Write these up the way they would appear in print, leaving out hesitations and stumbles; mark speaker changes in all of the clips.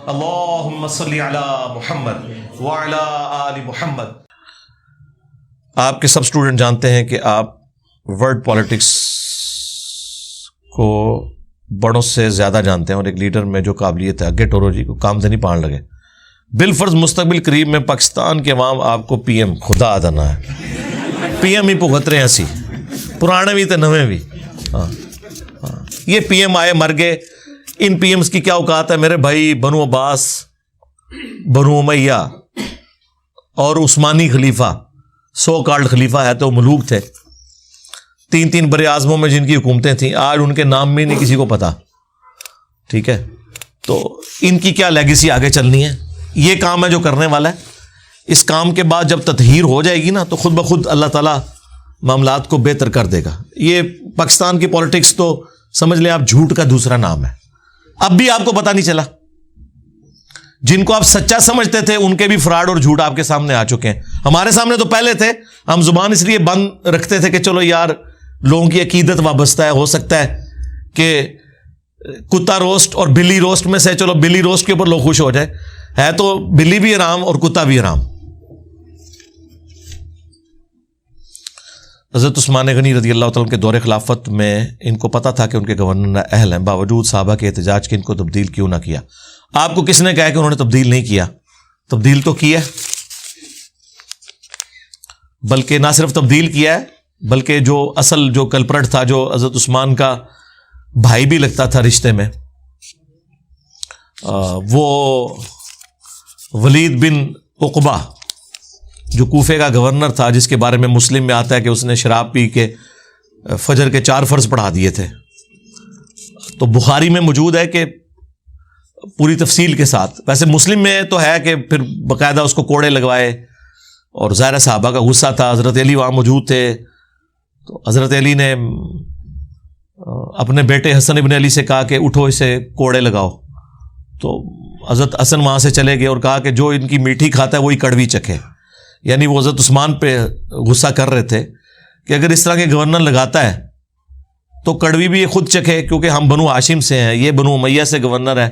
Speaker 1: اللہم صلی علی محمد وعلی آل محمد۔ آپ کے سب اسٹوڈنٹ جانتے ہیں کہ آپ ورڈ پالیٹکس کو بڑوں سے زیادہ جانتے ہیں، اور ایک لیڈر میں جو قابلیت ہے اگے ٹورو جی کو کام سے نہیں پان لگے، بالفرض مستقبل قریب میں پاکستان کے عوام آپ کو پی ایم خدا آدھنا ہے، پی ایم ہی بھگت رہے ہیں، اسی پرانے بھی تو نویں بھی۔ یہ پی ایم آئے مر گئے، ان پی ایمز کی کیا اوقات ہے میرے بھائی؟ بنو عباس، بنو امیہ اور عثمانی خلیفہ، سو کالڈ خلیفہ ہے تو ملوک تھے، تین بر اعظموں میں جن کی حکومتیں تھیں، آج ان کے نام بھی نہیں کسی کو پتا، ٹھیک ہے؟ تو ان کی کیا لیگیسی آگے چلنی ہے؟ یہ کام ہے جو کرنے والا ہے۔ اس کام کے بعد جب تطہیر ہو جائے گی نا تو خود بخود اللہ تعالیٰ معاملات کو بہتر کر دے گا۔ یہ پاکستان کی پالیٹکس تو سمجھ لیں آپ جھوٹ کا دوسرا نام ہے، اب بھی آپ کو پتا نہیں چلا۔ جن کو آپ سچا سمجھتے تھے ان کے بھی فراڈ اور جھوٹ آپ کے سامنے آ چکے ہیں۔ ہمارے سامنے تو پہلے تھے، ہم زبان اس لیے بند رکھتے تھے کہ چلو یار لوگوں کی عقیدت وابستہ ہے، ہو سکتا ہے کہ کتا روسٹ اور بلی روسٹ میں سے چلو بلی روسٹ کے اوپر لوگ خوش ہو جائے، ہے تو بلی بھی حرام اور کتا بھی حرام۔ حضرت عثمان غنی رضی اللہ تعالیٰ کے دور خلافت میں ان کو پتا تھا کہ ان کے گورنر اہل ہیں، باوجود صحابہ کے احتجاج کے ان کو تبدیل کیوں نہ کیا؟ آپ کو کس نے کہا کہ انہوں نے تبدیل نہیں کیا؟ تبدیل تو کیا ہے، بلکہ نہ صرف تبدیل کیا ہے بلکہ جو اصل جو کلپرٹ تھا، جو حضرت عثمان کا بھائی بھی لگتا تھا رشتے میں، وہ ولید بن عقبہ جو کوفے کا گورنر تھا، جس کے بارے میں مسلم میں آتا ہے کہ اس نے شراب پی کے فجر کے 4 فرض پڑھا دیے تھے۔ تو بخاری میں موجود ہے کہ پوری تفصیل کے ساتھ، ویسے مسلم میں تو ہے کہ پھر باقاعدہ اس کو کوڑے لگوائے، اور ظاہر صحابہ کا غصہ تھا، حضرت علی وہاں موجود تھے، تو حضرت علی نے اپنے بیٹے حسن ابن علی سے کہا کہ اٹھو اسے کوڑے لگاؤ، تو حضرت حسن وہاں سے چلے گئے اور کہا کہ جو ان کی میٹھی کھاتا ہے وہی کڑوی چکھے، یعنی وہ حضرت عثمان پہ غصہ کر رہے تھے کہ اگر اس طرح کے گورنر لگاتا ہے تو کڑوی بھی یہ خود چکھے، کیونکہ ہم بنو ہاشم سے ہیں، یہ بنو امیہ سے گورنر ہے،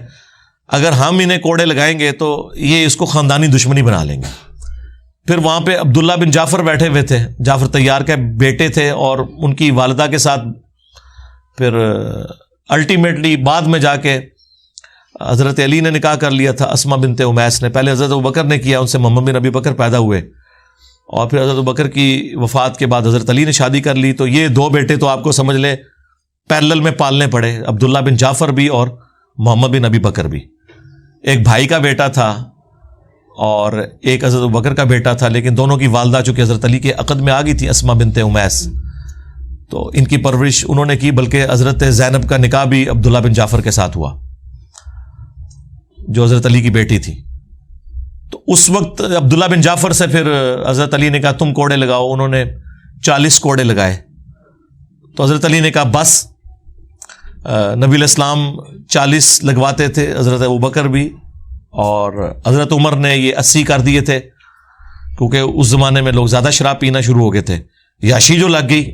Speaker 1: اگر ہم انہیں کوڑے لگائیں گے تو یہ اس کو خاندانی دشمنی بنا لیں گے۔ پھر وہاں پہ عبداللہ بن جعفر بیٹھے ہوئے تھے، جعفر طیار کے بیٹے تھے، اور ان کی والدہ کے ساتھ پھر الٹیمیٹلی بعد میں جا کے حضرت علی نے نکاح کر لیا تھا، اسما بنت امیس نے، پہلے حضرت ابوبکر نے کیا، ان سے محمد بن ابی بکر پیدا ہوئے، اور پھر حضرت ابوبکر کی وفات کے بعد حضرت علی نے شادی کر لی، تو یہ 2 بیٹے تو آپ کو سمجھ لیں پیرلل میں پالنے پڑے، عبداللہ بن جعفر بھی اور محمد بن ابی بکر بھی۔ ایک بھائی کا بیٹا تھا اور ایک حضرت ابوبکر کا بیٹا تھا، لیکن دونوں کی والدہ چونکہ حضرت علی کے عقد میں آ گئی تھی، اسما بنت امیس، تو ان کی پرورش انہوں نے کی، بلکہ حضرت زینب کا نکاح بھی عبداللہ بن جعفر کے ساتھ ہوا جو حضرت علی کی بیٹی تھی۔ تو اس وقت عبداللہ بن جعفر سے پھر حضرت علی نے کہا تم کوڑے لگاؤ، انہوں نے 40 کوڑے لگائے، تو حضرت علی نے کہا بس، نبی علیہ السلام 40 لگواتے تھے، حضرت ابوبکر بھی، اور حضرت عمر نے یہ 80 کر دیے تھے، کیونکہ اس زمانے میں لوگ زیادہ شراب پینا شروع ہو گئے تھے، یاشی جو لگ گئی،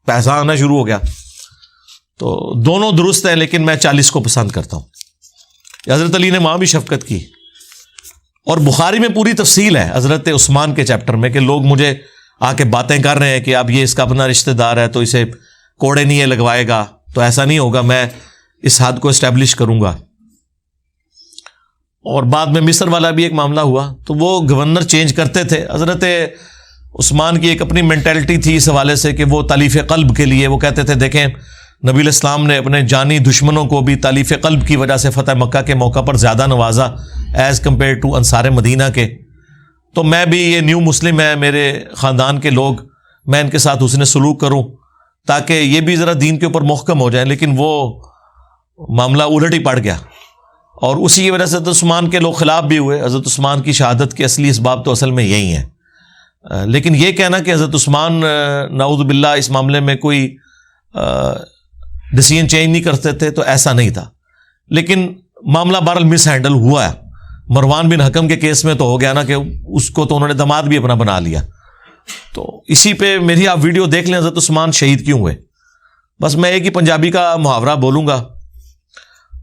Speaker 1: پیسہ آنا شروع ہو گیا، تو دونوں درست ہیں، لیکن میں 40 کو پسند کرتا ہوں۔ حضرت علی نے وہاں بھی شفقت کی، اور بخاری میں پوری تفصیل ہے حضرت عثمان کے چیپٹر میں کہ لوگ مجھے آ کے باتیں کر رہے ہیں کہ اب یہ اس کا اپنا رشتہ دار ہے تو اسے کوڑے نہیں لگوائے گا، تو ایسا نہیں ہوگا، میں اس حد کو اسٹیبلش کروں گا۔ اور بعد میں مصر والا بھی ایک معاملہ ہوا، تو وہ گورنر چینج کرتے تھے۔ حضرت عثمان کی ایک اپنی مینٹلٹی تھی اس حوالے سے کہ وہ تالیف قلب کے لیے وہ کہتے تھے دیکھیں نبی علیہ السلام نے اپنے جانی دشمنوں کو بھی تالیف قلب کی وجہ سے فتح مکہ کے موقع پر زیادہ نوازا ایز کمپیئر ٹو انصار مدینہ کے، تو میں بھی، یہ نیو مسلم ہے میرے خاندان کے لوگ، میں ان کے ساتھ حسن سلوک کروں تاکہ یہ بھی ذرا دین کے اوپر محکم ہو جائیں، لیکن وہ معاملہ الٹ ہی پڑ گیا، اور اسی کی وجہ سے حضرت عثمان کے لوگ خلاف بھی ہوئے۔ حضرت عثمان کی شہادت کے اصلی اسباب تو اصل میں یہی ہیں، لیکن یہ کہنا کہ حضرت عثمان نعوذ باللہ اس معاملے میں کوئی ڈیسیژن چینج نہیں کرتے تھے، تو ایسا نہیں تھا، لیکن معاملہ بہرحال مس ہینڈل ہوا ہے۔ مروان بن حکم کے کیس میں تو ہو گیا نا کہ اس کو تو انہوں نے داماد بھی اپنا بنا لیا، تو اسی پہ میری آپ ویڈیو دیکھ لیں حضرت عثمان شہید کیوں ہوئے۔ بس میں ایک ہی پنجابی کا محاورہ بولوں گا،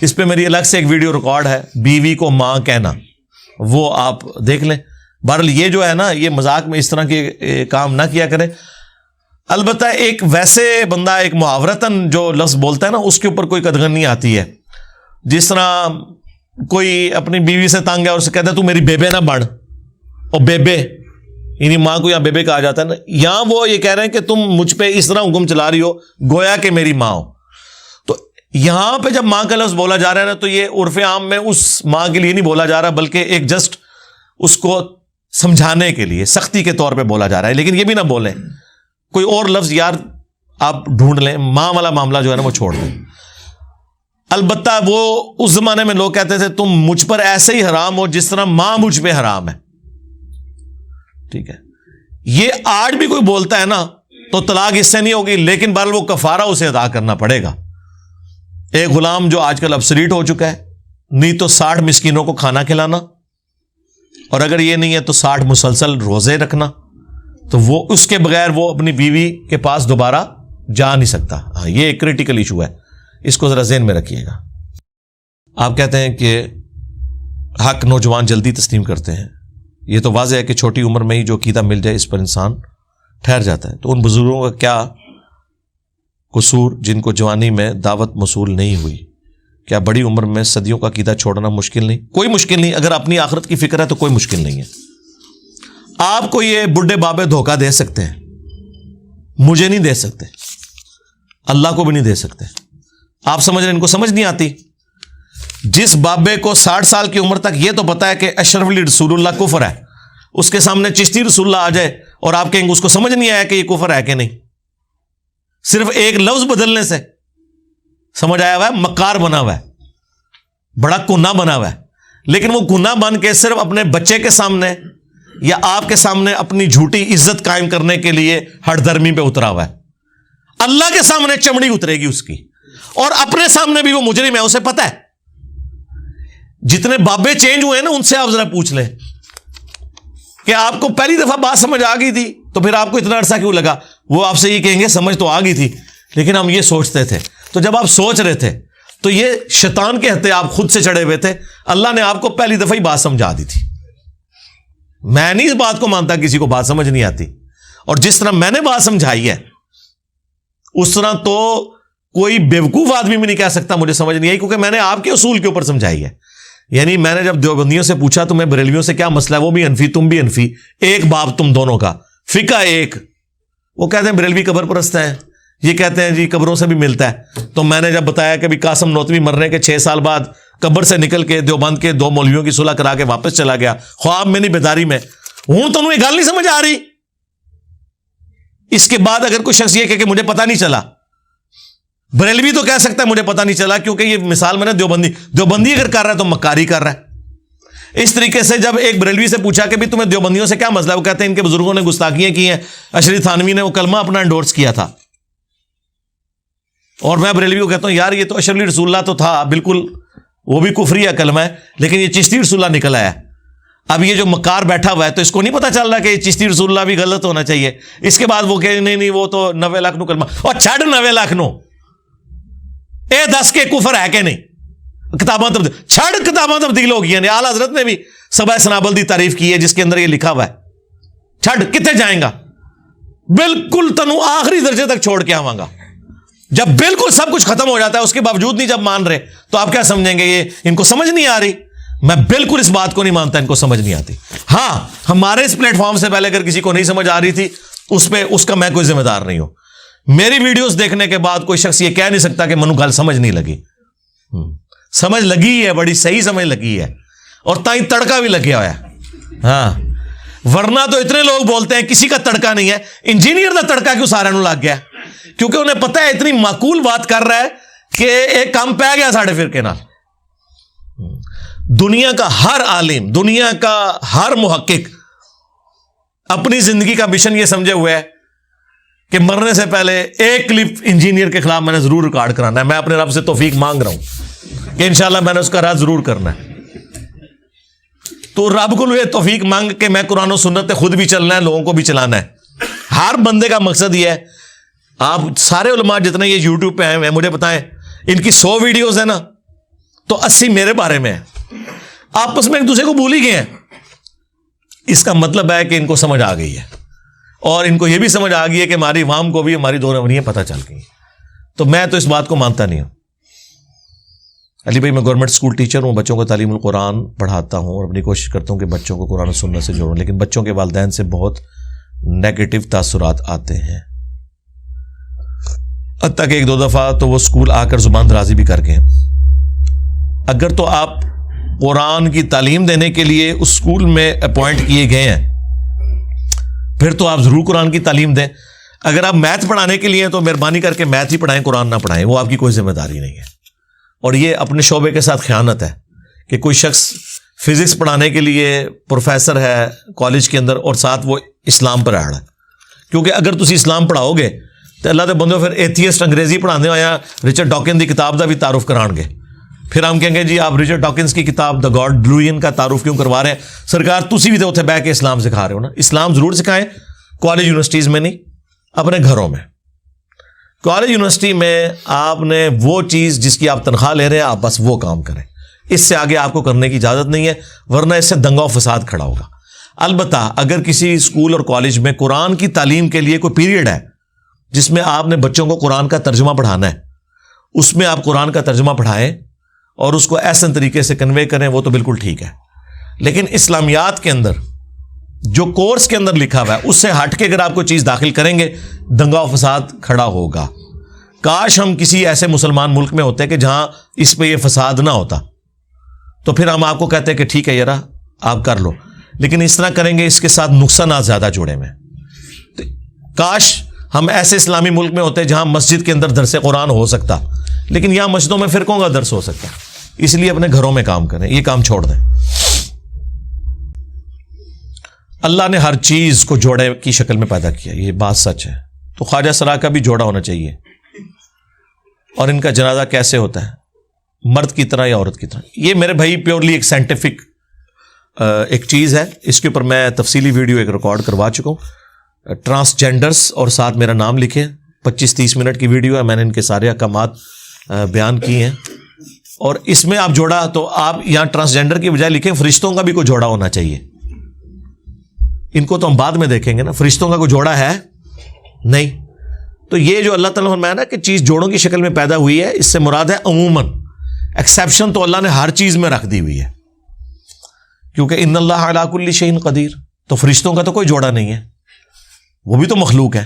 Speaker 1: اس پہ میری الگ سے ایک ویڈیو ریکارڈ ہے، بیوی کو ماں کہنا، وہ آپ دیکھ لیں۔ بہرحال یہ جو ہے نا، یہ مذاق میں اس طرح کے کام نہ کیا کرے۔ البتہ ایک ویسے بندہ ایک محاورتاً جو لفظ بولتا ہے نا، اس کے اوپر کوئی قدغن نہیں آتی ہے۔ جس طرح کوئی اپنی بیوی سے تنگ ہے اور اسے کہتا ہے تو میری بیبے نہ بن، اور بیبے یعنی ماں کو یہاں بیبے کہا جاتا ہے نا، یہاں وہ یہ کہہ رہے ہیں کہ تم مجھ پہ اس طرح حکم چلا رہی ہو گویا کہ میری ماں ہو۔ تو یہاں پہ جب ماں کا لفظ بولا جا رہا ہے نا، تو یہ عرف عام میں اس ماں کے لیے نہیں بولا جا رہا، بلکہ ایک جسٹ اس کو سمجھانے کے لیے سختی کے طور پہ بولا جا رہا ہے۔ لیکن یہ بھی نہ بولیں کوئی اور لفظ، یار آپ ڈھونڈ لیں، ماں والا معاملہ جو ہے نا وہ چھوڑ دیں۔ البتہ وہ اس زمانے میں لوگ کہتے تھے تم مجھ پر ایسے ہی حرام ہو جس طرح ماں مجھ پہ حرام ہے، ٹھیک ہے۔ یہ آج بھی کوئی بولتا ہے نا تو طلاق اس سے نہیں ہوگی، لیکن بہرحال وہ کفارہ اسے ادا کرنا پڑے گا۔ ایک غلام جو آج کل ابسلیٹ ہو چکا ہے، نہیں تو 60 مسکینوں کو کھانا کھلانا، اور اگر یہ نہیں ہے تو 60 مسلسل روزے رکھنا، تو وہ اس کے بغیر وہ اپنی بیوی کے پاس دوبارہ جا نہیں سکتا۔ ہاں، یہ ایک کریٹیکل ایشو ہے، اس کو ذرا ذہن میں رکھیے گا۔ آپ کہتے ہیں کہ حق نوجوان جلدی تسلیم کرتے ہیں، یہ تو واضح ہے کہ چھوٹی عمر میں ہی جو عقیدہ مل جائے اس پر انسان ٹھہر جاتا ہے۔ تو ان بزرگوں کا کیا قصور جن کو جوانی میں دعوت موصول نہیں ہوئی؟ کیا بڑی عمر میں صدیوں کا عقیدہ چھوڑنا مشکل نہیں؟ کوئی مشکل نہیں، اگر اپنی آخرت کی فکر ہے تو کوئی مشکل نہیں ہے۔ آپ کو یہ بڈھے بابے دھوکہ دے سکتے ہیں، مجھے نہیں دے سکتے، اللہ کو بھی نہیں دے سکتے۔ آپ سمجھ رہے ہیں ان کو سمجھ نہیں آتی؟ جس بابے کو 60 سال کی عمر تک یہ تو پتا ہے کہ اشرف علی رسول اللہ کفر ہے، اس کے سامنے چشتی رسول اللہ آ جائے اور آپ کہیں گے اس کو سمجھ نہیں آیا کہ یہ کفر ہے کہ نہیں، صرف ایک لفظ بدلنے سے سمجھ آیا ہوا ہے، مکار بنا ہوا ہے، بڑا کنا بنا ہوا ہے، لیکن وہ کنا بن کے صرف اپنے بچے کے سامنے یا آپ کے سامنے اپنی جھوٹی عزت قائم کرنے کے لیے ہٹ درمی پہ اترا ہوا ہے۔ اللہ کے سامنے چمڑی اترے گی اس کی، اور اپنے سامنے بھی وہ مجرم ہے، اسے پتا ہے۔ جتنے بابے چینج ہوئے ہیں نا، ان سے آپ ذرا پوچھ لیں کہ آپ کو پہلی دفعہ بات سمجھ آ گئی تھی تو پھر آپ کو اتنا عرصہ کیوں لگا؟ وہ آپ سے یہ کہیں گے سمجھ تو آ گئی تھی لیکن ہم یہ سوچتے تھے۔ تو جب آپ سوچ رہے تھے تو یہ شیطان کے ہتھے آپ خود سے چڑھے ہوئے تھے، اللہ نے آپ کو پہلی دفعہ ہی بات سمجھا دی تھی۔ میں نہیں اس بات کو مانتا کسی کو بات سمجھ نہیں آتی، اور جس طرح میں نے بات سمجھائی ہے اس طرح تو کوئی بیوقوف آدمی بھی نہیں کہہ سکتا مجھے سمجھ نہیں آئی، کیونکہ میں نے آپ کے اصول کے اوپر سمجھائی ہے۔ یعنی میں نے جب دیوبندیوں سے پوچھا تمہیں بریلویوں سے کیا مسئلہ ہے، وہ بھی انفی تم بھی انفی، ایک باپ تم دونوں کا، فقہ ایک۔ وہ کہتے ہیں بریلوی قبر پرست ہے، یہ کہتے ہیں جی قبروں سے بھی ملتا ہے۔ تو میں نے جب بتایا کہ قاسم نوتوی مرنے کے 6 سال بعد قبر سے نکل کے دیوبند کے 2 مولویوں کی صلح کرا کے واپس چلا گیا، خواب میں نہیں بیداری میں، ہوں تمہیں گل نہیں سمجھ آ رہی؟ اس کے بعد اگر کوئی شخص یہ کہ مجھے پتہ نہیں چلا، بریلوی تو کہہ سکتا ہے مجھے پتہ نہیں چلا، کیونکہ یہ مثال میں نے دیوبندی اگر کر رہا ہے تو مکاری کر رہا ہے۔ اس طریقے سے جب ایک بریلوی سے پوچھا کہ بھی تمہیں دیوبندیوں سے کیا مسئلہ ہے، وہ کہتے ہیں ان کے بزرگوں نے گستاخیاں کی ہیں، اشری تھانوی نے وہ کلمہ اپنا انڈورس کیا تھا، اور میں بریلوی کو کہتا ہوں یار یہ تو اشرف علی رسول اللہ تو تھا، بالکل وہ بھی کفری کلمہ ہے، لیکن یہ چشتی رسول اللہ نکل آیا۔ اب یہ جو مکار بیٹھا ہوا ہے تو اس کو نہیں پتا چل رہا کہ یہ چشتی رسول اللہ بھی غلط ہونا چاہیے۔ اس کے بعد وہ کہ نہیں وہ تو 90 لاکھ نو کلمہ، اور چھڑ 90 لاکھ نو اے 10 کے کفر ہے کہ نہیں؟ کتاباں تبدیل، چھڑ کتاباں تبدیل ہو گئی ہیں۔ اعلیٰ حضرت نے بھی سبع سنابل دی تعریف کی ہے جس کے اندر یہ لکھا ہوا ہے، چھڑ کتنے جائیں گا، بالکل تنو آخری درجے تک چھوڑ کے آواں گا۔ جب بالکل سب کچھ ختم ہو جاتا ہے اس کے باوجود نہیں جب مان رہے تو آپ کیا سمجھیں گے یہ ان کو سمجھ نہیں آ رہی؟ میں بالکل اس بات کو نہیں مانتا ان کو سمجھ نہیں آتی۔ ہاں ہمارے اس پلیٹ فارم سے پہلے اگر کسی کو نہیں سمجھ آ رہی تھی اس کا میں کوئی ذمہ دار نہیں ہوں۔ میری ویڈیوز دیکھنے کے بعد کوئی شخص یہ کہہ نہیں سکتا کہ منو گل سمجھ نہیں لگی، سمجھ لگی ہے، بڑی صحیح سمجھ لگی ہے، اور تائیں تڑکا بھی لگیا ہوا ہے۔ ہاں ورنہ تو اتنے لوگ بولتے ہیں کسی کا تڑکا نہیں ہے، انجینئر کا تڑکا کیوں سارے نوں لگ گیا؟ کیونکہ انہیں پتہ ہے اتنی معقول بات کر رہا ہے کہ ایک کام پہ گیا ساڑھے فرقے نال۔ دنیا کا ہر عالم، دنیا کا ہر محقق اپنی زندگی کا مشن یہ سمجھے ہوئے ہے کہ مرنے سے پہلے ایک کلپ انجینئر کے خلاف میں نے ضرور ریکارڈ کرانا ہے۔ میں اپنے رب سے توفیق مانگ رہا ہوں کہ انشاءاللہ میں نے اس کا رد ضرور کرنا ہے۔ تو رب کو یہ توفیق مانگ کے میں قرآن و سنت پہ خود بھی چلنا ہے، لوگوں کو بھی چلانا ہے۔ ہر بندے کا مقصد یہ ہے، آپ سارے علماء جتنے یہ یوٹیوب پہ آئے ہوئے ہیں مجھے بتائیں ان کی 100 ویڈیوز ہیں نا، تو 80 میرے بارے میں ہے. آپس میں ایک دوسرے کو بھول ہی گئے ہیں. اس کا مطلب ہے کہ ان کو سمجھ آ گئی ہے, اور ان کو یہ بھی سمجھ آ گئی ہے کہ ہماری عوام کو بھی ہماری 2 نمبریاں پتہ چل گئی. تو میں تو اس بات کو مانتا نہیں ہوں. علی بھائی میں گورنمنٹ اسکول ٹیچر ہوں, بچوں کو تعلیم القرآن پڑھاتا ہوں اور اپنی کوشش کرتا ہوں کہ بچوں کو قرآن و سنت سے جوڑوں, لیکن بچوں کے والدین سے بہت نیگیٹو تاثرات آتے ہیں. حتیٰ کہ 1-2 دفعہ تو وہ اسکول آ کر زبان درازی بھی کر گئے. اگر تو آپ قرآن کی تعلیم دینے کے لیے اس اسکول میں اپوائنٹ کیے گئے ہیں, پھر تو آپ ضرور قرآن کی تعلیم دیں. اگر آپ میتھ پڑھانے کے لیے ہیں تو مہربانی کر کے میتھ ہی پڑھائیں, قرآن نہ پڑھائیں, وہ آپ کی کوئی ذمہ داری نہیں ہے. اور یہ اپنے شعبے کے ساتھ خیانت ہے کہ کوئی شخص فزکس پڑھانے کے لیے پروفیسر ہے کالج کے اندر اور ساتھ وہ اسلام پر اڑ ہے. کیونکہ اگر تسی اسلام پڑھاؤ گے تو اللہ دے بندو پھر ایتھیسٹ انگریزی پڑھانے ہویا رچرڈ ڈاکن دی کتاب دا بھی تعارف کران گے. پھر ہم کہیں گے جی آپ رچرڈ ڈاکنز کی کتاب دا گاڈ بلوین کا تعارف کیوں کروا رہے ہیں؟ سرکار تسی بھی تو اتنے بیٹھ کے اسلام سکھا رہے ہو نا. اسلام ضرور سکھائیں, کالج یونیورسٹیز میں نہیں, اپنے گھروں میں. کالج یونیورسٹی میں آپ نے وہ چیز جس کی آپ تنخواہ لے رہے ہیں آپ بس وہ کام کریں, اس سے آگے آپ کو کرنے کی اجازت نہیں ہے, ورنہ اس سے دنگا و فساد کھڑا ہوگا. البتہ اگر کسی اسکول اور کالج میں قرآن کی تعلیم کے لیے کوئی پیریڈ ہے جس میں آپ نے بچوں کو قرآن کا ترجمہ پڑھانا ہے, اس میں آپ قرآن کا ترجمہ پڑھائیں اور اس کو ایسے طریقے سے کنوے کریں, وہ تو بالکل ٹھیک ہے. لیکن اسلامیات کے اندر جو کورس کے اندر لکھا ہوا ہے اس سے ہٹ کے اگر آپ کو چیز داخل کریں گے دنگا و فساد کھڑا ہوگا. کاش ہم کسی ایسے مسلمان ملک میں ہوتے کہ جہاں اس پہ یہ فساد نہ ہوتا, تو پھر ہم آپ کو کہتے کہ ٹھیک ہے یار آپ کر لو. لیکن اس طرح کریں گے اس کے ساتھ نقصانات زیادہ جڑے ہوئے. کاش ہم ایسے اسلامی ملک میں ہوتے جہاں مسجد کے اندر درس قرآن ہو سکتا, لیکن یہاں مسجدوں میں فرقوں کا درس ہو سکتا. اس لیے اپنے گھروں میں کام کریں, یہ کام چھوڑ دیں. اللہ نے ہر چیز کو جوڑے کی شکل میں پیدا کیا, یہ بات سچ ہے. تو خواجہ سرا کا بھی جوڑا ہونا چاہیے. اور ان کا جنازہ کیسے ہوتا ہے, مرد کی طرح یا عورت کی طرح؟ یہ میرے بھائی پیورلی ایک سائنٹیفک ایک چیز ہے. اس کے اوپر میں تفصیلی ویڈیو ایک ریکارڈ کروا چکا ہوں. ٹرانسجینڈرز اور ساتھ میرا نام لکھیں, 25-30 منٹ کی ویڈیو ہے, میں نے ان کے سارے احکامات بیان کیے ہیں. اور اس میں آپ جوڑا تو آپ یہاں ٹرانسجینڈر کی بجائے لکھیں فرشتوں کا بھی کوئی جوڑا ہونا چاہیے. ان کو تو ہم بعد میں دیکھیں گے نا, فرشتوں کا کوئی جوڑا ہے نہیں. تو یہ جو اللہ تعالیٰ نے فرمایا نا کہ چیز جوڑوں کی شکل میں پیدا ہوئی ہے, اس سے مراد ہے عموماً. ایکسیپشن تو اللہ نے ہر چیز میں رکھ دی ہوئی ہے, کیونکہ ان اللہ علی کل شیء قدیر. تو فرشتوں کا تو کوئی جوڑا نہیں ہے, وہ بھی تو مخلوق ہے.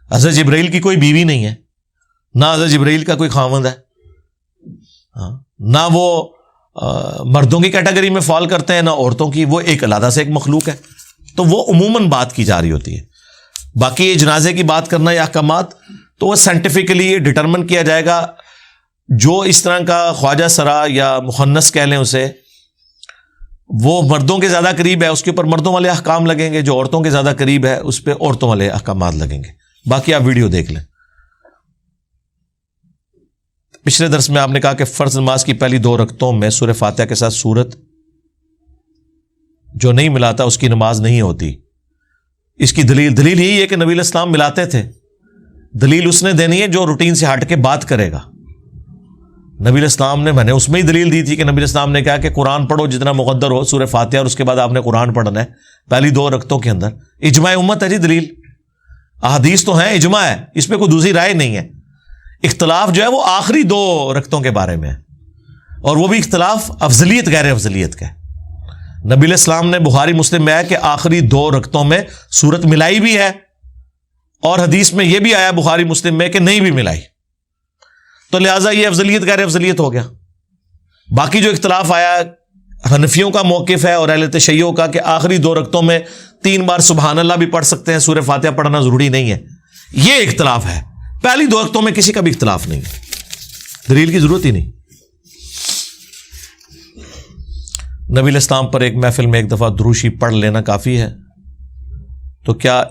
Speaker 1: حضرت جبرائیل کی کوئی بیوی نہیں ہے, نہ حضرت جبرائیل کا کوئی خاوند ہے, نہ وہ مردوں کی کیٹیگری میں فال کرتے ہیں نہ عورتوں کی, وہ ایک علیحدہ سے ایک مخلوق ہے. تو وہ عموماً بات کی جا رہی ہوتی ہے. باقی یہ جنازے کی بات کرنا یا احکامات تو وہ سائنٹیفکلی یہ ڈٹرمن کیا جائے گا. جو اس طرح کا خواجہ سرا یا مخنث کہہ لیں اسے, وہ مردوں کے زیادہ قریب ہے, اس کے اوپر مردوں والے احکام لگیں گے. جو عورتوں کے زیادہ قریب ہے اس پہ عورتوں والے احکامات لگیں گے. باقی آپ ویڈیو دیکھ لیں. پچھلے درس میں آپ نے کہا کہ فرض نماز کی پہلی 2 رکعتوں میں سورہ فاتحہ کے ساتھ سورت جو نہیں ملاتا اس کی نماز نہیں ہوتی. اس کی دلیل یہی ہے کہ نبی علیہ السلام ملاتے تھے. دلیل اس نے دینی ہے جو روٹین سے ہٹ کے بات کرے گا. نبی علیہ السلام نے, میں نے اس میں ہی دلیل دی تھی کہ نبی علیہ السلام نے کہا کہ قرآن پڑھو جتنا مقدر ہو, سورہ فاتحہ, اور اس کے بعد آپ نے قرآن پڑھنا ہے پہلی 2 رکعتوں کے اندر. اجماع امت ہے جی دلیل, احادیث تو ہیں, اجماع ہے, اس پہ کوئی دوسری رائے نہیں ہے. اختلاف جو ہے وہ آخری 2 رکعتوں کے بارے میں ہے, اور وہ بھی اختلاف افضلیت غیر افضلیت کا ہے. نبی علیہ السلام نے بخاری مسلم میں ہے کہ آخری 2 رکعتوں میں سورت ملائی بھی ہے, اور حدیث میں یہ بھی آیا بخاری مسلم میں کہ نہیں بھی ملائی. تو لہٰذا یہ افضلیت غیر افضلیت ہو گیا. باقی جو اختلاف آیا حنفیوں کا موقف ہے اور اہل تشیع کا کہ آخری 2 رکعتوں میں 3 بار سبحان اللہ بھی پڑھ سکتے ہیں, سورہ فاتحہ پڑھنا ضروری نہیں ہے. یہ اختلاف ہے. پہلی 2 رکعتوں میں کسی کا بھی اختلاف نہیں ہے, دلیل کی ضرورت ہی نہیں. نبی علیہ السلام پر ایک محفل میں ایک دفعہ دروشی پڑھ لینا کافی ہے. تو کیا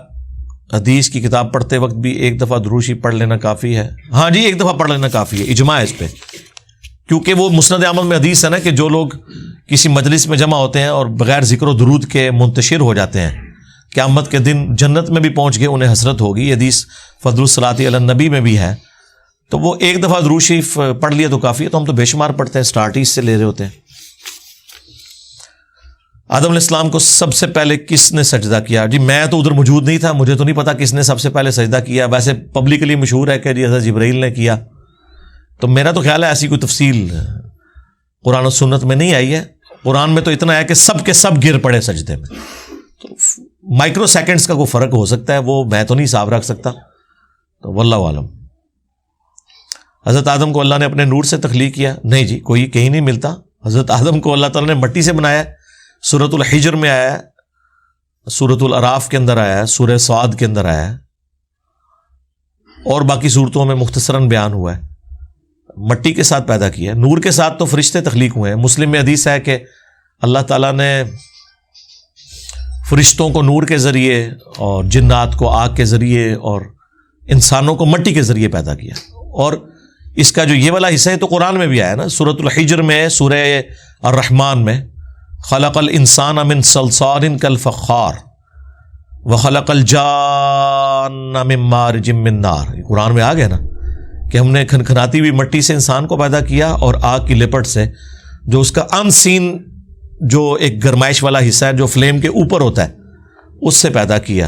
Speaker 1: حدیث کی کتاب پڑھتے وقت بھی ایک دفعہ دروشی پڑھ لینا کافی ہے؟ ہاں جی, ایک دفعہ پڑھ لینا کافی ہے, اجماع ہے اس پہ. کیونکہ وہ مسند احمد میں حدیث ہے نا کہ جو لوگ کسی مجلس میں جمع ہوتے ہیں اور بغیر ذکر و درود کے منتشر ہو جاتے ہیں, قیامت کے دن جنت میں بھی پہنچ گئے, انہیں حسرت ہوگی. یہ حدیث فضل الصلاۃ علی النبی میں بھی ہے. تو وہ ایک دفعہ درود شریف پڑھ لیا تو کافی ہے، تو ہم تو بے شمار پڑھتے ہیں، اسٹارٹ ہی اس سے لے رہے ہوتے ہیں۔ آدم علیہ السلام کو سب سے پہلے کس نے سجدہ کیا؟ جی میں تو ادھر موجود نہیں تھا، مجھے تو نہیں پتا کس نے سب سے پہلے سجدہ کیا، ویسے پبلکلی مشہور ہے کہ جی حضرت جبرائیل نے کیا، تو میرا تو خیال ہے ایسی کوئی تفصیل قرآن و سنت میں نہیں آئی ہے۔ قرآن میں تو اتنا ہے کہ سب کے سب گر پڑے سجدے میں، تو مائکرو سیکنڈز کا کوئی فرق ہو سکتا ہے، وہ میں تو نہیں حساب رکھ سکتا، تو واللہ عالم۔ حضرت آدم کو اللہ نے اپنے نور سے تخلیق کیا؟ نہیں جی، کوئی کہیں نہیں ملتا۔ حضرت آدم کو اللہ تعالیٰ نے مٹی سے بنایا ہے، سورۃ الحجر میں آیا ہے، سورۃ الاعراف کے اندر آیا ہے، سورہ صاد کے اندر آیا ہے، اور باقی صورتوں میں مختصراً بیان ہوا ہے۔ مٹی کے ساتھ پیدا کیا ہے، نور کے ساتھ تو فرشتے تخلیق ہوئے ہیں۔ مسلم میں حدیث ہے کہ اللہ تعالیٰ نے فرشتوں کو نور کے ذریعے اور جنات کو آگ کے ذریعے اور انسانوں کو مٹی کے ذریعے پیدا کیا، اور اس کا جو یہ والا حصہ ہے تو قرآن میں بھی آیا نا، سورۃ الحجر میں، سورہ الرحمن میں، خلق الانسان من صلصال کالفخار وخلق الجان من مارج من نار، قرآن میں آ گیا نا کہ ہم نے کھنکھناتی ہوئی مٹی سے انسان کو پیدا کیا اور آگ کی لپٹ سے، جو اس کا ان سین جو ایک گرمائش والا حصہ ہے جو فلیم کے اوپر ہوتا ہے، اس سے پیدا کیا۔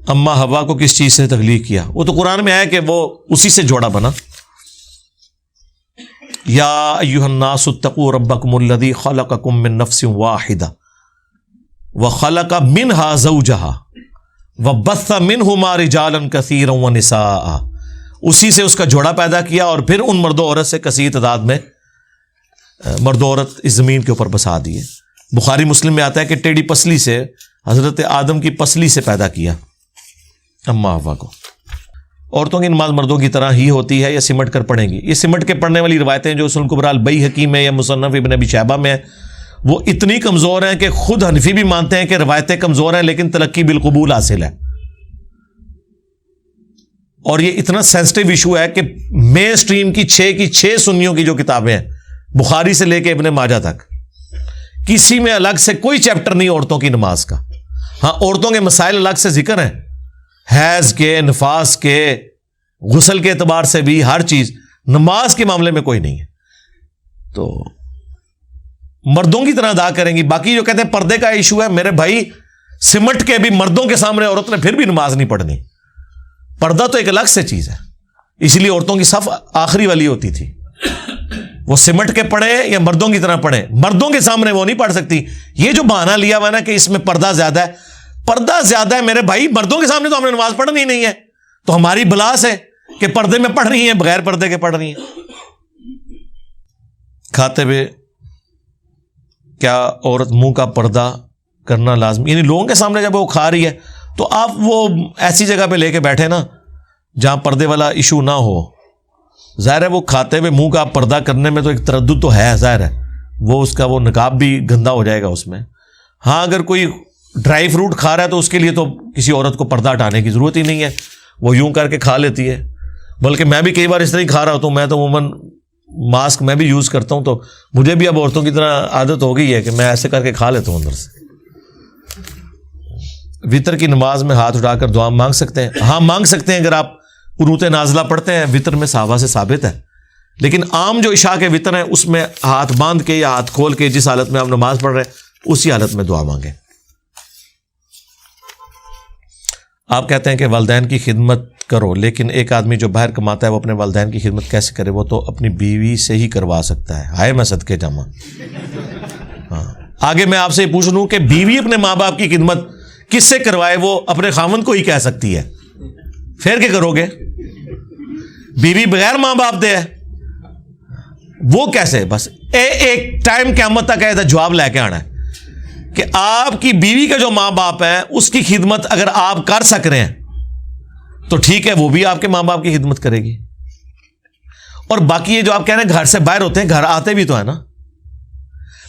Speaker 1: اما ہوا کو کس چیز سے تخلیق کیا؟ وہ تو قرآن میں آیا کہ وہ اسی سے جوڑا بنا۔ یا ایھا الناس اتقوا ربکم الذی خلقکم من نفس واحدہ وخلق منہا زوجہا وبث منہما رجالا کثیرا ونساء، اسی سے اس کا جوڑا پیدا کیا اور پھر ان مرد و عورت سے کثیر تعداد میں مرد و عورت اس زمین کے اوپر بسا دیے۔ بخاری مسلم میں آتا ہے کہ ٹیڑھی پسلی سے حضرت آدم کی پسلی سے پیدا کیا اما حوا کو۔ عورتوں کی نماز مردوں کی طرح ہی ہوتی ہے یا سمٹ کر پڑھیں گی؟ یہ سمٹ کے پڑھنے والی روایتیں جو سنن کبریٰ البیہقی میں یا مصنف ابن ابی شیبہ میں ہیں، وہ اتنی کمزور ہیں کہ خود حنفی بھی مانتے ہیں کہ روایتیں کمزور ہیں، لیکن تلقی بالقبول حاصل ہے۔ اور یہ اتنا سینسٹیو ایشو ہے کہ مین سٹریم کی 6 سنیوں کی جو کتابیں ہیں، بخاری سے لے کے ابن ماجہ تک، کسی میں الگ سے کوئی چیپٹر نہیں عورتوں کی نماز کا۔ ہاں عورتوں کے مسائل الگ سے ذکر ہیں، حیض کے، نفاس کے، غسل کے اعتبار سے بھی، ہر چیز۔ نماز کے معاملے میں کوئی نہیں ہے، تو مردوں کی طرح ادا کریں گی۔ باقی جو کہتے ہیں پردے کا ایشو ہے، میرے بھائی سمٹ کے بھی مردوں کے سامنے عورت نے پھر بھی نماز نہیں پڑھنی۔ پردہ تو ایک الگ سے چیز ہے، اس لیے عورتوں کی صف آخری والی ہوتی تھی، وہ سمٹ کے پڑھے یا مردوں کی طرح پڑھے، مردوں کے سامنے وہ نہیں پڑھ سکتی۔ یہ جو بہانہ لیا ہوا نا کہ اس میں پردہ زیادہ ہے، پردہ زیادہ ہے میرے بھائی، مردوں کے سامنے تو ہم نے نماز پڑھنی نہیں ہے، تو ہماری بلاس ہے کہ پردے میں پڑھ رہی ہیں، بغیر پردے کے پڑھ رہی ہیں۔ کھاتے ہوئے کیا عورت منہ کا پردہ کرنا لازمی؟ یعنی لوگوں کے سامنے جب وہ کھا رہی ہے تو آپ وہ ایسی جگہ پہ لے کے بیٹھے نا جہاں پردے والا ایشو نہ ہو۔ ظاہر ہے وہ کھاتے ہوئے منہ کا پردہ کرنے میں تو ایک تردد تو ہے، ظاہر ہے وہ اس کا وہ نقاب بھی گندا ہو جائے گا اس میں۔ ہاں اگر کوئی ڈرائی فروٹ کھا رہا ہے تو اس کے لیے تو کسی عورت کو پردہ ہٹانے کی ضرورت ہی نہیں ہے، وہ یوں کر کے کھا لیتی ہے۔ بلکہ میں بھی کئی بار اس طرح ہی کھا رہا ہوتا ہوں، میں تو عموماً ماسک میں بھی یوز کرتا ہوں، تو مجھے بھی اب عورتوں کی طرح عادت ہو گئی ہے کہ میں ایسے کر کے کھا لیتا ہوں اندر سے۔ وطر کی نماز میں ہاتھ اٹھا کر دعا مانگ سکتے ہیں؟ ہاں مانگ سکتے ہیں، اگر آپ قنوت نازلہ پڑھتے ہیں، وطر میں صحابہ سے ثابت ہے۔ لیکن عام جو عشاء کے وطر ہیں اس میں ہاتھ باندھ کے یا ہاتھ کھول کے جس حالت میں آپ نماز پڑھ رہے ہیں اسی حالت میں دعا مانگیں۔ آپ کہتے ہیں کہ والدین کی خدمت کرو، لیکن ایک آدمی جو باہر کماتا ہے وہ اپنے والدین کی خدمت کیسے کرے؟ وہ تو اپنی بیوی سے ہی کروا سکتا ہے۔ ہائے میں صدقے جاواں۔ ہاں آگے میں آپ سے یہ پوچھ لوں کہ بیوی اپنے ماں باپ کی خدمت کس سے کروائے؟ وہ اپنے خاوند کو ہی کہہ سکتی ہے، پھر کیا کرو گے؟ بیوی بغیر ماں باپ دے ہے، وہ کیسے؟ بس ایک ٹائم قیامت تک ہے جواب لے کے آنا ہے کہ آپ کی بیوی کا جو ماں باپ ہے اس کی خدمت اگر آپ کر سک رہے ہیں تو ٹھیک ہے، وہ بھی آپ کے ماں باپ کی خدمت کرے گی۔ اور باقی یہ جو آپ کہہ رہے ہیں گھر سے باہر ہوتے ہیں، گھر آتے بھی تو ہے نا۔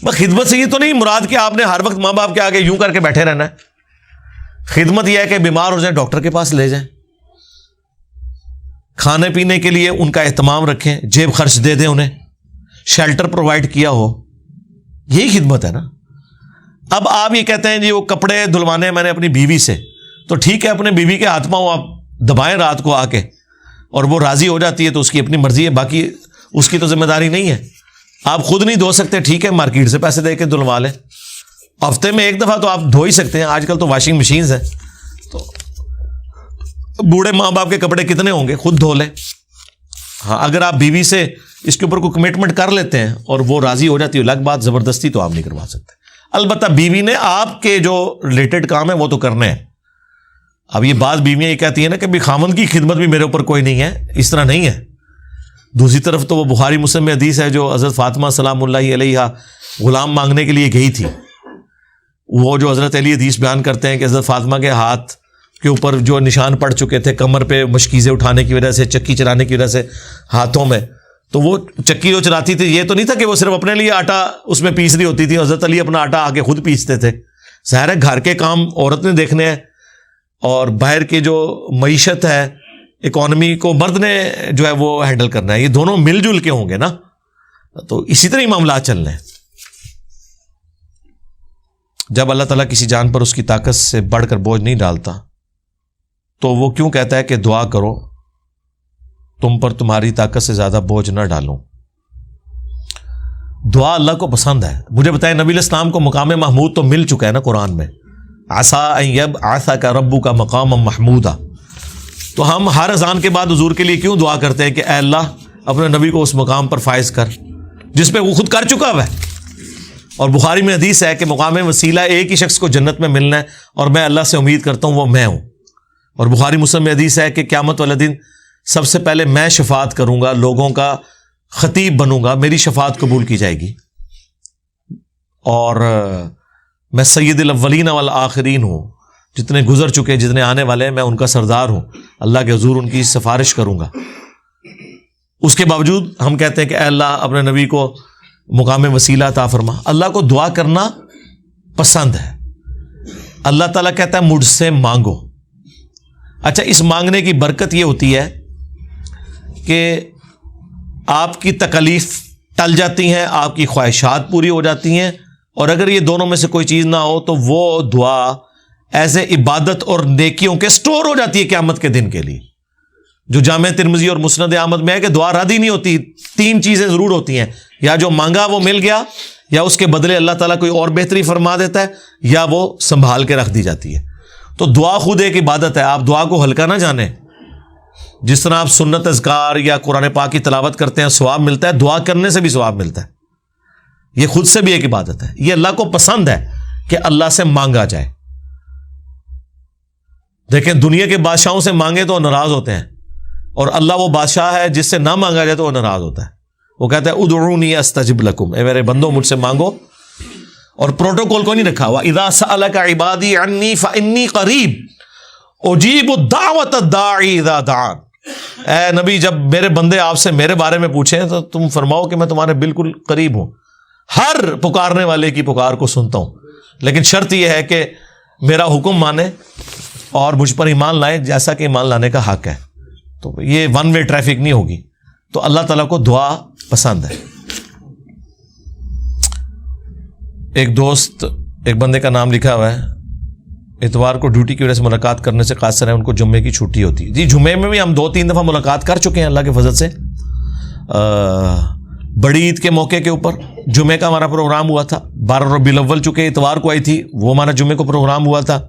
Speaker 1: بس خدمت سے یہ تو نہیں مراد کہ آپ نے ہر وقت ماں باپ کے آگے یوں کر کے بیٹھے رہنا ہے۔ خدمت یہ ہے کہ بیمار ہو جائیں ڈاکٹر کے پاس لے جائیں، کھانے پینے کے لیے ان کا اہتمام رکھیں، جیب خرچ دے دیں، انہیں شیلٹر پرووائڈ کیا ہو، یہی خدمت ہے نا۔ اب آپ یہ کہتے ہیں جی وہ کپڑے دھلوانے میں نے اپنی بیوی سے، تو ٹھیک ہے اپنے بیوی کے ہاتھ پاؤں آپ دبائیں رات کو آ کے اور وہ راضی ہو جاتی ہے تو اس کی اپنی مرضی ہے, باقی اس کی تو ذمہ داری نہیں ہے. آپ خود نہیں دھو سکتے, ٹھیک ہے, مارکیٹ سے پیسے دے کے دھلوا لیں, ہفتے میں ایک دفعہ تو آپ دھو ہی سکتے ہیں. آج کل تو واشنگ مشینز ہیں, تو بوڑھے ماں باپ کے کپڑے کتنے ہوں گے, خود دھو لیں. ہاں اگر آپ بیوی سے اس کے اوپر کوئی کمٹمنٹ کر لیتے ہیں اور وہ راضی ہو جاتی ہے الگ بات, زبردستی تو آپ نہیں کروا سکتے. البتہ بیوی نے آپ کے جو ریلیٹڈ کام ہے وہ تو کرنے ہیں. اب یہ بعض بیویاں یہ کہتی ہیں نا کہ بھی خامند کی خدمت بھی میرے اوپر کوئی نہیں ہے, اس طرح نہیں ہے. دوسری طرف تو وہ بخاری مسلم میں حدیث ہے جو حضرت فاطمہ سلام اللہ علیہا غلام مانگنے کے لیے گئی تھی, وہ جو حضرت علی حدیث بیان کرتے ہیں کہ حضرت فاطمہ کے ہاتھ کے اوپر جو نشان پڑ چکے تھے کمر پہ مشکیزیں اٹھانے کی وجہ سے, چکی چلانے کی وجہ سے ہاتھوں میں, تو وہ چکی جو چلاتی تھی یہ تو نہیں تھا کہ وہ صرف اپنے لیے آٹا اس میں پیس رہی ہوتی تھی, حضرت علی اپنا آٹا آ کے خود پیستے تھے. ظاہر ہے گھر کے کام عورت نے دیکھنے ہیں اور باہر کی جو معیشت ہے, اکانومی کو مرد نے جو ہے وہ ہینڈل کرنا ہے. یہ دونوں مل جل کے ہوں گے نا, تو اسی طرح ہی معاملات چلنے ہیں. جب اللہ تعالیٰ کسی جان پر اس کی طاقت سے بڑھ کر بوجھ نہیں ڈالتا تو وہ کیوں کہتا ہے کہ دعا کرو تم پر تمہاری طاقت سے زیادہ بوجھ نہ ڈالوں. دعا اللہ کو پسند ہے. مجھے بتائیں نبی علیہ السلام کو مقام محمود تو مل چکا ہے نا قرآن میں, عسیٰ ان یبعثک ربک مقاما محمودا. تو ہم ہر اذان کے بعد حضور کے لیے کیوں دعا کرتے ہیں کہ اے اللہ اپنے نبی کو اس مقام پر فائز کر جس پہ وہ خود کر چکا ہوا ہے. اور بخاری میں حدیث ہے کہ مقام وسیلہ ایک ہی شخص کو جنت میں ملنا ہے اور میں اللہ سے امید کرتا ہوں وہ میں ہوں. اور بخاری مسلم میں حدیث ہے کہ قیامت والے دن سب سے پہلے میں شفاعت کروں گا, لوگوں کا خطیب بنوں گا, میری شفاعت قبول کی جائے گی, اور میں سید الاولین والآخرین ہوں, جتنے گزر چکے جتنے آنے والے ہیں میں ان کا سردار ہوں, اللہ کے حضور ان کی سفارش کروں گا. اس کے باوجود ہم کہتے ہیں کہ اے اللہ اپنے نبی کو مقام وسیلہ عطا فرما. اللہ کو دعا کرنا پسند ہے. اللہ تعالیٰ کہتا ہے مجھ سے مانگو. اچھا, اس مانگنے کی برکت یہ ہوتی ہے کہ آپ کی تکلیف ٹل جاتی ہیں, آپ کی خواہشات پوری ہو جاتی ہیں, اور اگر یہ دونوں میں سے کوئی چیز نہ ہو تو وہ دعا ایز اے عبادت اور نیکیوں کے سٹور ہو جاتی ہے قیامت کے دن کے لیے. جو جامع ترمذی اور مسند احمد میں ہے کہ دعا رد ہی نہیں ہوتی, تین چیزیں ضرور ہوتی ہیں, یا جو مانگا وہ مل گیا, یا اس کے بدلے اللہ تعالیٰ کوئی اور بہتری فرما دیتا ہے, یا وہ سنبھال کے رکھ دی جاتی ہے. تو دعا خود ایک عبادت ہے. آپ دعا کو ہلکا نہ جانیں. جس طرح آپ سنت اذکار یا قرآن پاک کی تلاوت کرتے ہیں ثواب ملتا ہے, دعا کرنے سے بھی ثواب ملتا ہے. یہ خود سے بھی ایک عبادت ہے. یہ اللہ کو پسند ہے کہ اللہ سے مانگا جائے. دیکھیں دنیا کے بادشاہوں سے مانگے تو ناراض ہوتے ہیں, اور اللہ وہ بادشاہ ہے جس سے نہ مانگا جائے تو وہ ناراض ہوتا ہے. وہ کہتا ہے ادعونی استجب لکم, اے میرے بندو مجھ سے مانگو. اور پروٹوکول کو نہیں رکھا ہوا, اذا سألک عبادی عنی فانی قریب اجیب دعوت الداعی اذا دعان. اے نبی جب میرے بندے آپ سے میرے بارے میں پوچھیں تو تم فرماؤ کہ میں تمہارے بالکل قریب ہوں, ہر پکارنے والے کی پکار کو سنتا ہوں, لیکن شرط یہ ہے کہ میرا حکم مانے اور مجھ پر ایمان لائے جیسا کہ ایمان لانے کا حق ہے. تو یہ ون وے ٹریفک نہیں ہوگی. تو اللہ تعالیٰ کو دعا پسند ہے. ایک دوست, ایک بندے کا نام لکھا ہوا ہے, اتوار کو ڈیوٹی کی وجہ سے ملاقات کرنے سے قاصر ہے, ان کو جمعے کی چھٹی ہوتی ہے. جی جمعے میں بھی ہم 2-3 دفعہ ملاقات کر چکے ہیں اللہ کے فضل سے. بڑی عید کے موقع کے اوپر جمعے کا ہمارا پروگرام ہوا تھا. 12 ربیع الاول چونکہ اتوار کو آئی تھی, وہ ہمارا جمعے کو پروگرام ہوا تھا.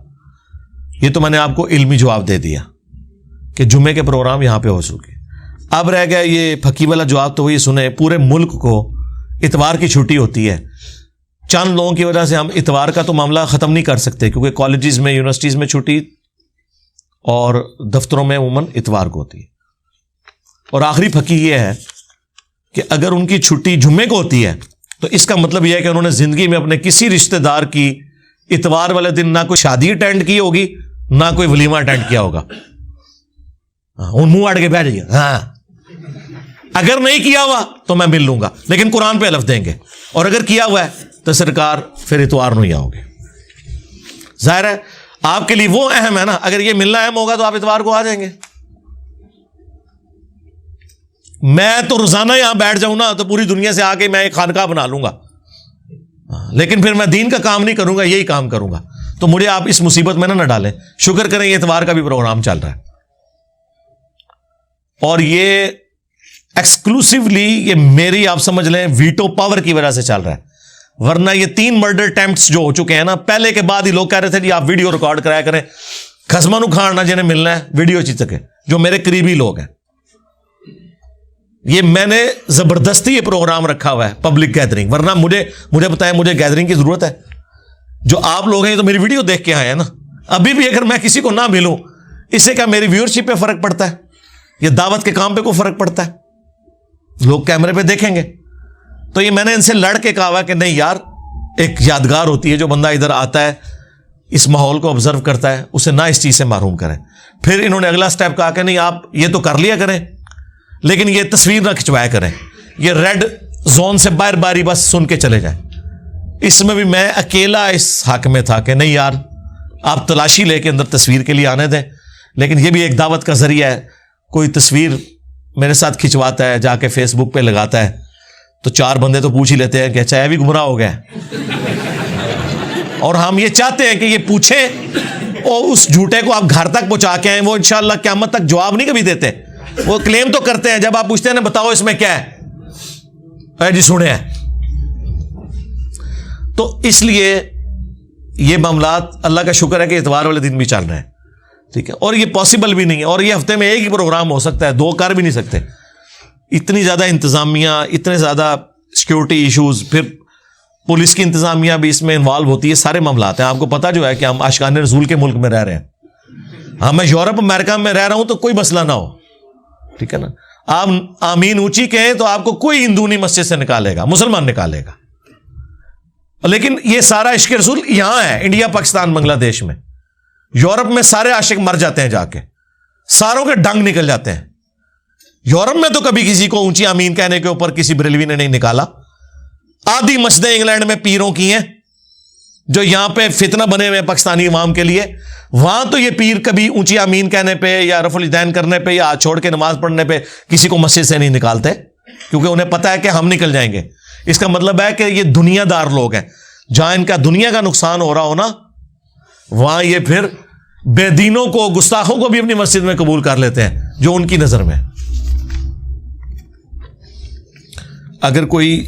Speaker 1: یہ تو میں نے آپ کو علمی جواب دے دیا کہ جمعے کے پروگرام یہاں پہ ہو چکے. اب رہ گیا یہ پھکی والا جواب, تو یہ سنیں پورے ملک کو اتوار کی چھٹی ہوتی ہے. چند لوگوں کی وجہ سے ہم اتوار کا تو معاملہ ختم نہیں کر سکتے, کیونکہ کالجز میں یونیورسٹیز میں چھٹی اور دفتروں میں عموماً اتوار کو ہوتی ہے. اور آخری پھکی یہ ہے کہ اگر ان کی چھٹی جمعے کو ہوتی ہے تو اس کا مطلب یہ ہے کہ انہوں نے زندگی میں اپنے کسی رشتہ دار کی اتوار والے دن نہ کوئی شادی اٹینڈ کی ہوگی نہ کوئی ولیمہ اٹینڈ کیا ہوگا. منہ اڑ کے بیٹھ جائیے, ہاں اگر نہیں کیا ہوا تو میں مل لوں گا, لیکن قرآن پہ حلف دیں گے, اور اگر کیا ہوا ہے تو سرکار پھر اتوار نہیں آؤ گے. ظاہر ہے آپ کے لیے وہ اہم ہے نا, اگر یہ ملنا اہم ہوگا تو آپ اتوار کو آ جائیں گے. میں تو روزانہ یہاں بیٹھ جاؤں نا تو پوری دنیا سے آ کے میں ایک خانقاہ بنا لوں گا, لیکن پھر میں دین کا کام نہیں کروں گا, یہی کام کروں گا. تو مجھے آپ اس مصیبت میں نہ ڈالیں. شکر کریں یہ اتوار کا بھی پروگرام چل رہا ہے. اور یہ ایکسکلوسیولی یہ میری آپ سمجھ لیں ویٹو پاور کی وجہ سے چل رہا ہے. ورنہ یہ 3 مرڈر اٹیمپٹس جو ہو چکے ہیں نا, پہلے کے بعد ہی لوگ کہہ رہے تھے جی آپ ویڈیو ریکارڈ کرایا کریں, خسمانو کھانا جنہیں ملنا ہے ویڈیو چیز تک ہے, جو میرے قریبی لوگ ہیں. یہ میں نے زبردستی یہ پروگرام رکھا ہوا ہے پبلک گیدرنگ, ورنہ مجھے بتائیں مجھے گیدرنگ کی ضرورت ہے؟ جو آپ لوگ ہیں تو میری ویڈیو دیکھ کے آئے ہیں نا. ابھی بھی اگر میں کسی کو نہ ملوں, اس سے کیا میری ویورشپ پہ فرق پڑتا ہے یا دعوت کے کام پہ کوئی فرق پڑتا ہے؟ لوگ کیمرے پہ دیکھیں گے. تو یہ میں نے ان سے لڑ کے کہا کہ نہیں یار, ایک یادگار ہوتی ہے, جو بندہ ادھر آتا ہے اس ماحول کو آبزرو کرتا ہے اسے نہ اس چیز سے محروم کریں. پھر انہوں نے اگلا سٹیپ کہا کہ نہیں آپ یہ تو کر لیا کریں لیکن یہ تصویر نہ کھنچوایا کریں, یہ ریڈ زون سے باہر باری بس سن کے چلے جائیں. اس میں بھی میں اکیلا اس حق میں تھا کہ نہیں یار آپ تلاشی لے کے اندر تصویر کے لیے آنے دیں, لیکن یہ بھی ایک دعوت کا ذریعہ ہے. کوئی تصویر میرے ساتھ کھنچواتا ہے جا کے فیس بک پہ لگاتا ہے تو 4 بندے تو پوچھ ہی لیتے ہیں کہ اچھا یہ بھی گمراہ ہو گیا. اور ہم یہ چاہتے ہیں کہ یہ پوچھیں اور اس جھوٹے کو آپ گھر تک پہنچا کے آئیں. وہ انشاءاللہ قیامت تک جواب نہیں کبھی دیتے, وہ کلیم تو کرتے ہیں. جب آپ پوچھتے ہیں نا بتاؤ اس میں کیا ہے, جی سنے ہیں. تو اس لیے یہ معاملات اللہ کا شکر ہے کہ اتوار والے دن بھی چل رہے ہیں, ٹھیک ہے. اور یہ پاسبل بھی نہیں ہے, اور یہ ہفتے میں ایک ہی پروگرام ہو سکتا ہے, 2 کر بھی نہیں سکتے. اتنی زیادہ انتظامیہ, اتنے زیادہ سیکیورٹی ایشوز, پھر پولیس کی انتظامیہ بھی اس میں انوالو ہوتی ہے. سارے معاملات ہیں. آپ کو پتا جو ہے کہ ہم عاشقان رسول کے ملک میں رہ رہے ہیں. ہاں میں یورپ امریکہ میں رہ رہا ہوں تو کوئی مسئلہ نہ ہو, ٹھیک ہے نا. آپ آمین اونچی کہیں تو آپ کو کوئی ہندو نہیں مسجد سے نکالے گا, مسلمان نکالے گا. لیکن یہ سارا عشق رسول یہاں ہے, انڈیا پاکستان بنگلہ دیش میں. یورپ میں سارے عاشق مر جاتے ہیں جا کے, ساروں کے ڈنگ نکل جاتے ہیں. یورپ میں تو کبھی کسی کو اونچی آمین کہنے کے اوپر کسی بریلوی نے نہیں نکالا. آدھی مسجدیں انگلینڈ میں پیروں کی ہیں جو یہاں پہ فتنہ بنے ہوئے پاکستانی عوام کے لیے. وہاں تو یہ پیر کبھی اونچی آمین کہنے پہ یا رفع الیدین کرنے پہ یا ہاتھ چھوڑ کے نماز پڑھنے پہ کسی کو مسجد سے نہیں نکالتے, کیونکہ انہیں پتا ہے کہ ہم نکل جائیں گے. اس کا مطلب ہے کہ یہ دنیا دار لوگ ہیں. جہاں ان کا دنیا کا نقصان ہو رہا ہو نا, وہاں یہ پھر بے دینوں کو, گستاخوں کو بھی اپنی مسجد میں قبول کر لیتے ہیں جو ان کی نظر میں. اگر کوئی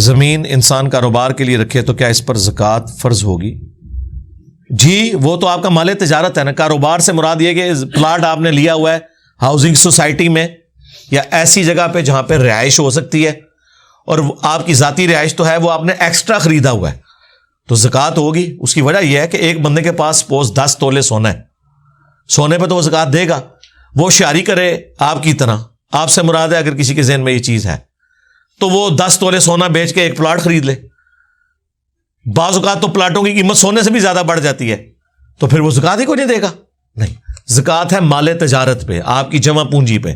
Speaker 1: زمین انسان کاروبار کے لیے رکھے تو کیا اس پر زکوٰۃ فرض ہوگی؟ جی وہ تو آپ کا مال تجارت ہے نا. کاروبار سے مراد یہ کہ پلاٹ آپ نے لیا ہوا ہے ہاؤسنگ سوسائٹی میں یا ایسی جگہ پہ جہاں پہ رہائش ہو سکتی ہے, اور آپ کی ذاتی رہائش تو ہے, وہ آپ نے ایکسٹرا خریدا ہوا ہے تو زکوٰۃ ہوگی. اس کی وجہ یہ ہے کہ ایک بندے کے پاس سپوز 10 تولے سونا ہے, سونے پہ تو وہ زکوٰۃ دے گا. وہ شعاری کرے آپ کی طرح, آپ سے مراد ہے اگر کسی کے ذہن میں یہ چیز ہے تو وہ 10 تولے سونا بیچ کے ایک پلاٹ خرید لے. بعض اوقات تو پلاٹوں کی قیمت سونے سے بھی زیادہ بڑھ جاتی ہے, تو پھر وہ زکوٰۃ ہی کو نہیں دے گا. نہیں, زکوٰۃ ہے مال تجارت پہ, آپ کی جمع پونجی پہ,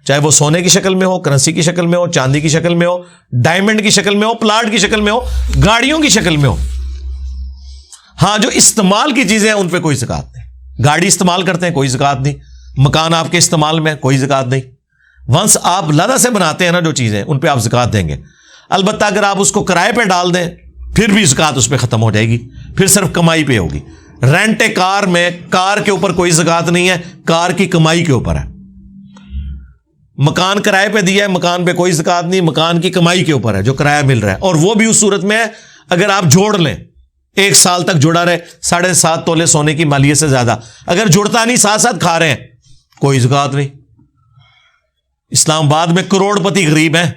Speaker 1: چاہے وہ سونے کی شکل میں ہو, کرنسی کی شکل میں ہو, چاندی کی شکل میں ہو, ڈائمنڈ کی شکل میں ہو, پلاٹ کی شکل میں ہو, گاڑیوں کی شکل میں ہو. ہاں جو استعمال کی چیزیں ہیں ان پہ کوئی زکوٰۃ نہیں. گاڑی استعمال کرتے ہیں کوئی زکوٰۃ نہیں, مکان آپ کے استعمال میں کوئی زکوٰۃ نہیں. ونس آپ لادہ سے بناتے ہیں نا جو چیزیں, ان پہ آپ زکوٰۃ دیں گے. البتہ اگر آپ اس کو کرائے پہ ڈال دیں پھر بھی زکوٰۃ اس پہ ختم ہو جائے گی, پھر صرف کمائی پہ ہوگی. رینٹ کار میں کار کے اوپر کوئی زکوٰۃ نہیں ہے, کار کی کمائی کے اوپر ہے. مکان کرائے پہ دیا ہے, مکان پہ کوئی زکوٰۃ نہیں, مکان کی کمائی کے اوپر ہے جو کرایہ مل رہا ہے. اور وہ بھی اس صورت میں ہے اگر آپ جوڑ لیں, 1 سال تک جڑا رہے, 7.5 تولے سونے کی مالیت سے زیادہ. اگر جڑتا نہیں, ساتھ ساتھ کھا رہے ہیں, کوئی زکوٰۃ نہیں. اسلام آباد میں کروڑ پتی غریب ہیں,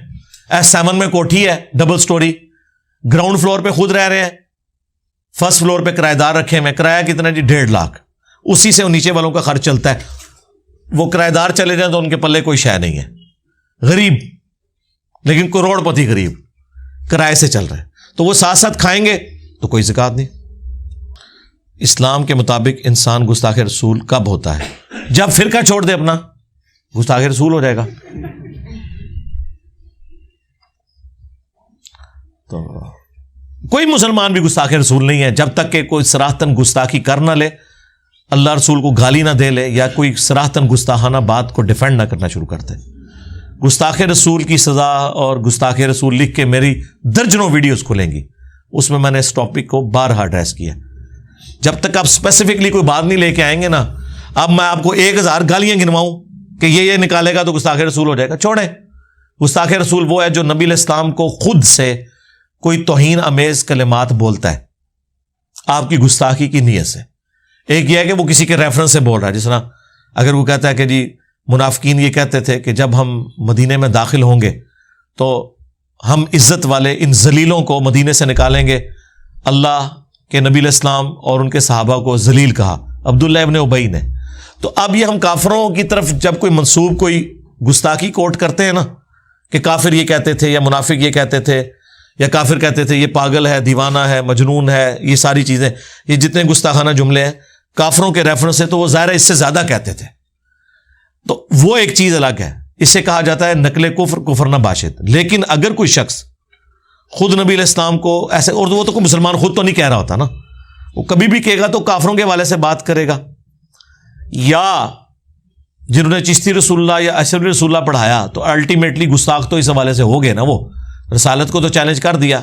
Speaker 1: S7 میں کوٹھی ہے ڈبل سٹوری, گراؤنڈ فلور پہ خود رہ رہے ہیں, فرسٹ فلور پہ کرایہ دار رکھے ہیں. کرایہ کتنا جی 1.5 لاکھ, اسی سے نیچے والوں کا خرچ چلتا ہے. وہ کرایہ دار چلے جائیں تو ان کے پلے کوئی شے نہیں ہے. غریب لیکن کروڑ پتی غریب, کرائے سے چل رہے ہیں, تو وہ ساتھ ساتھ کھائیں گے تو کوئی زکوٰۃ نہیں. اسلام کے مطابق انسان گستاخ رسول کب ہوتا ہے؟ جب فرقہ چھوڑ دے اپنا, گستاخ رسول ہو جائے گا. تو کوئی مسلمان بھی گستاخ رسول نہیں ہے جب تک کہ کوئی صراحتاً گستاخی کر نہ لے, اللہ رسول کو گالی نہ دے لے, یا کوئی صراحتاً گستاخانہ بات کو ڈیفینڈ نہ کرنا شروع کرتے. گستاخ رسول کی سزا اور گستاخ رسول لکھ کے میری درجنوں ویڈیوز کھلیں گی, اس میں نے اس ٹاپک کو بارہا ایڈریس کیا. جب تک آپ اسپیسیفکلی کوئی بات نہیں لے کے آئیں گے نا, اب میں آپ کو 1000 گالیاں گنواؤں کہ کہ یہ نکالے گا تو گستاخ رسول ہو جائے گا. چھوڑیں. گستاخ رسول وہ ہے جو نبی علیہ السلام کو خود سے کوئی توہین امیز کلمات بولتا ہے آپ کی گستاخی کی نیت سے. ایک یہ ہے کہ وہ کسی کے ریفرنس سے بول رہا ہے، جس طرح اگر وہ کہتا ہے کہ جی منافقین یہ کہتے تھے کہ جب ہم مدینے میں داخل ہوں گے تو ہم عزت والے ان ذلیلوں کو مدینے سے نکالیں گے. اللہ کے نبی علیہ السلام اور ان کے صحابہ کو ذلیل کہا عبداللہ ابن ابی نے. تو اب یہ ہم کافروں کی طرف جب کوئی منسوب کوئی گستاخی کوٹ کرتے ہیں نا کہ کافر یہ کہتے تھے یا منافق یہ کہتے تھے یا کافر کہتے تھے، یہ پاگل ہے، دیوانہ ہے، مجنون ہے، یہ ساری چیزیں، یہ جتنے گستاخانہ جملے ہیں کافروں کے ریفرنس سے، تو وہ ظاہر ہے اس سے زیادہ کہتے تھے. تو وہ ایک چیز الگ ہے، اسے کہا جاتا ہے نقل کفر، کفر نہ باشد. لیکن اگر کوئی شخص خود نبی علیہ السلام کو ایسے، اور وہ تو کوئی مسلمان خود تو نہیں کہہ رہا ہوتا نا، وہ کبھی بھی کہے گا تو کافروں کے حوالے سے بات کرے گا، یا جنہوں نے چشتی رسول اللہ یا اشرفی رسول اللہ پڑھایا تو الٹیمیٹلی گستاخ تو اس حوالے سے ہو گئے نا. وہ رسالت کو تو چیلنج کر دیا،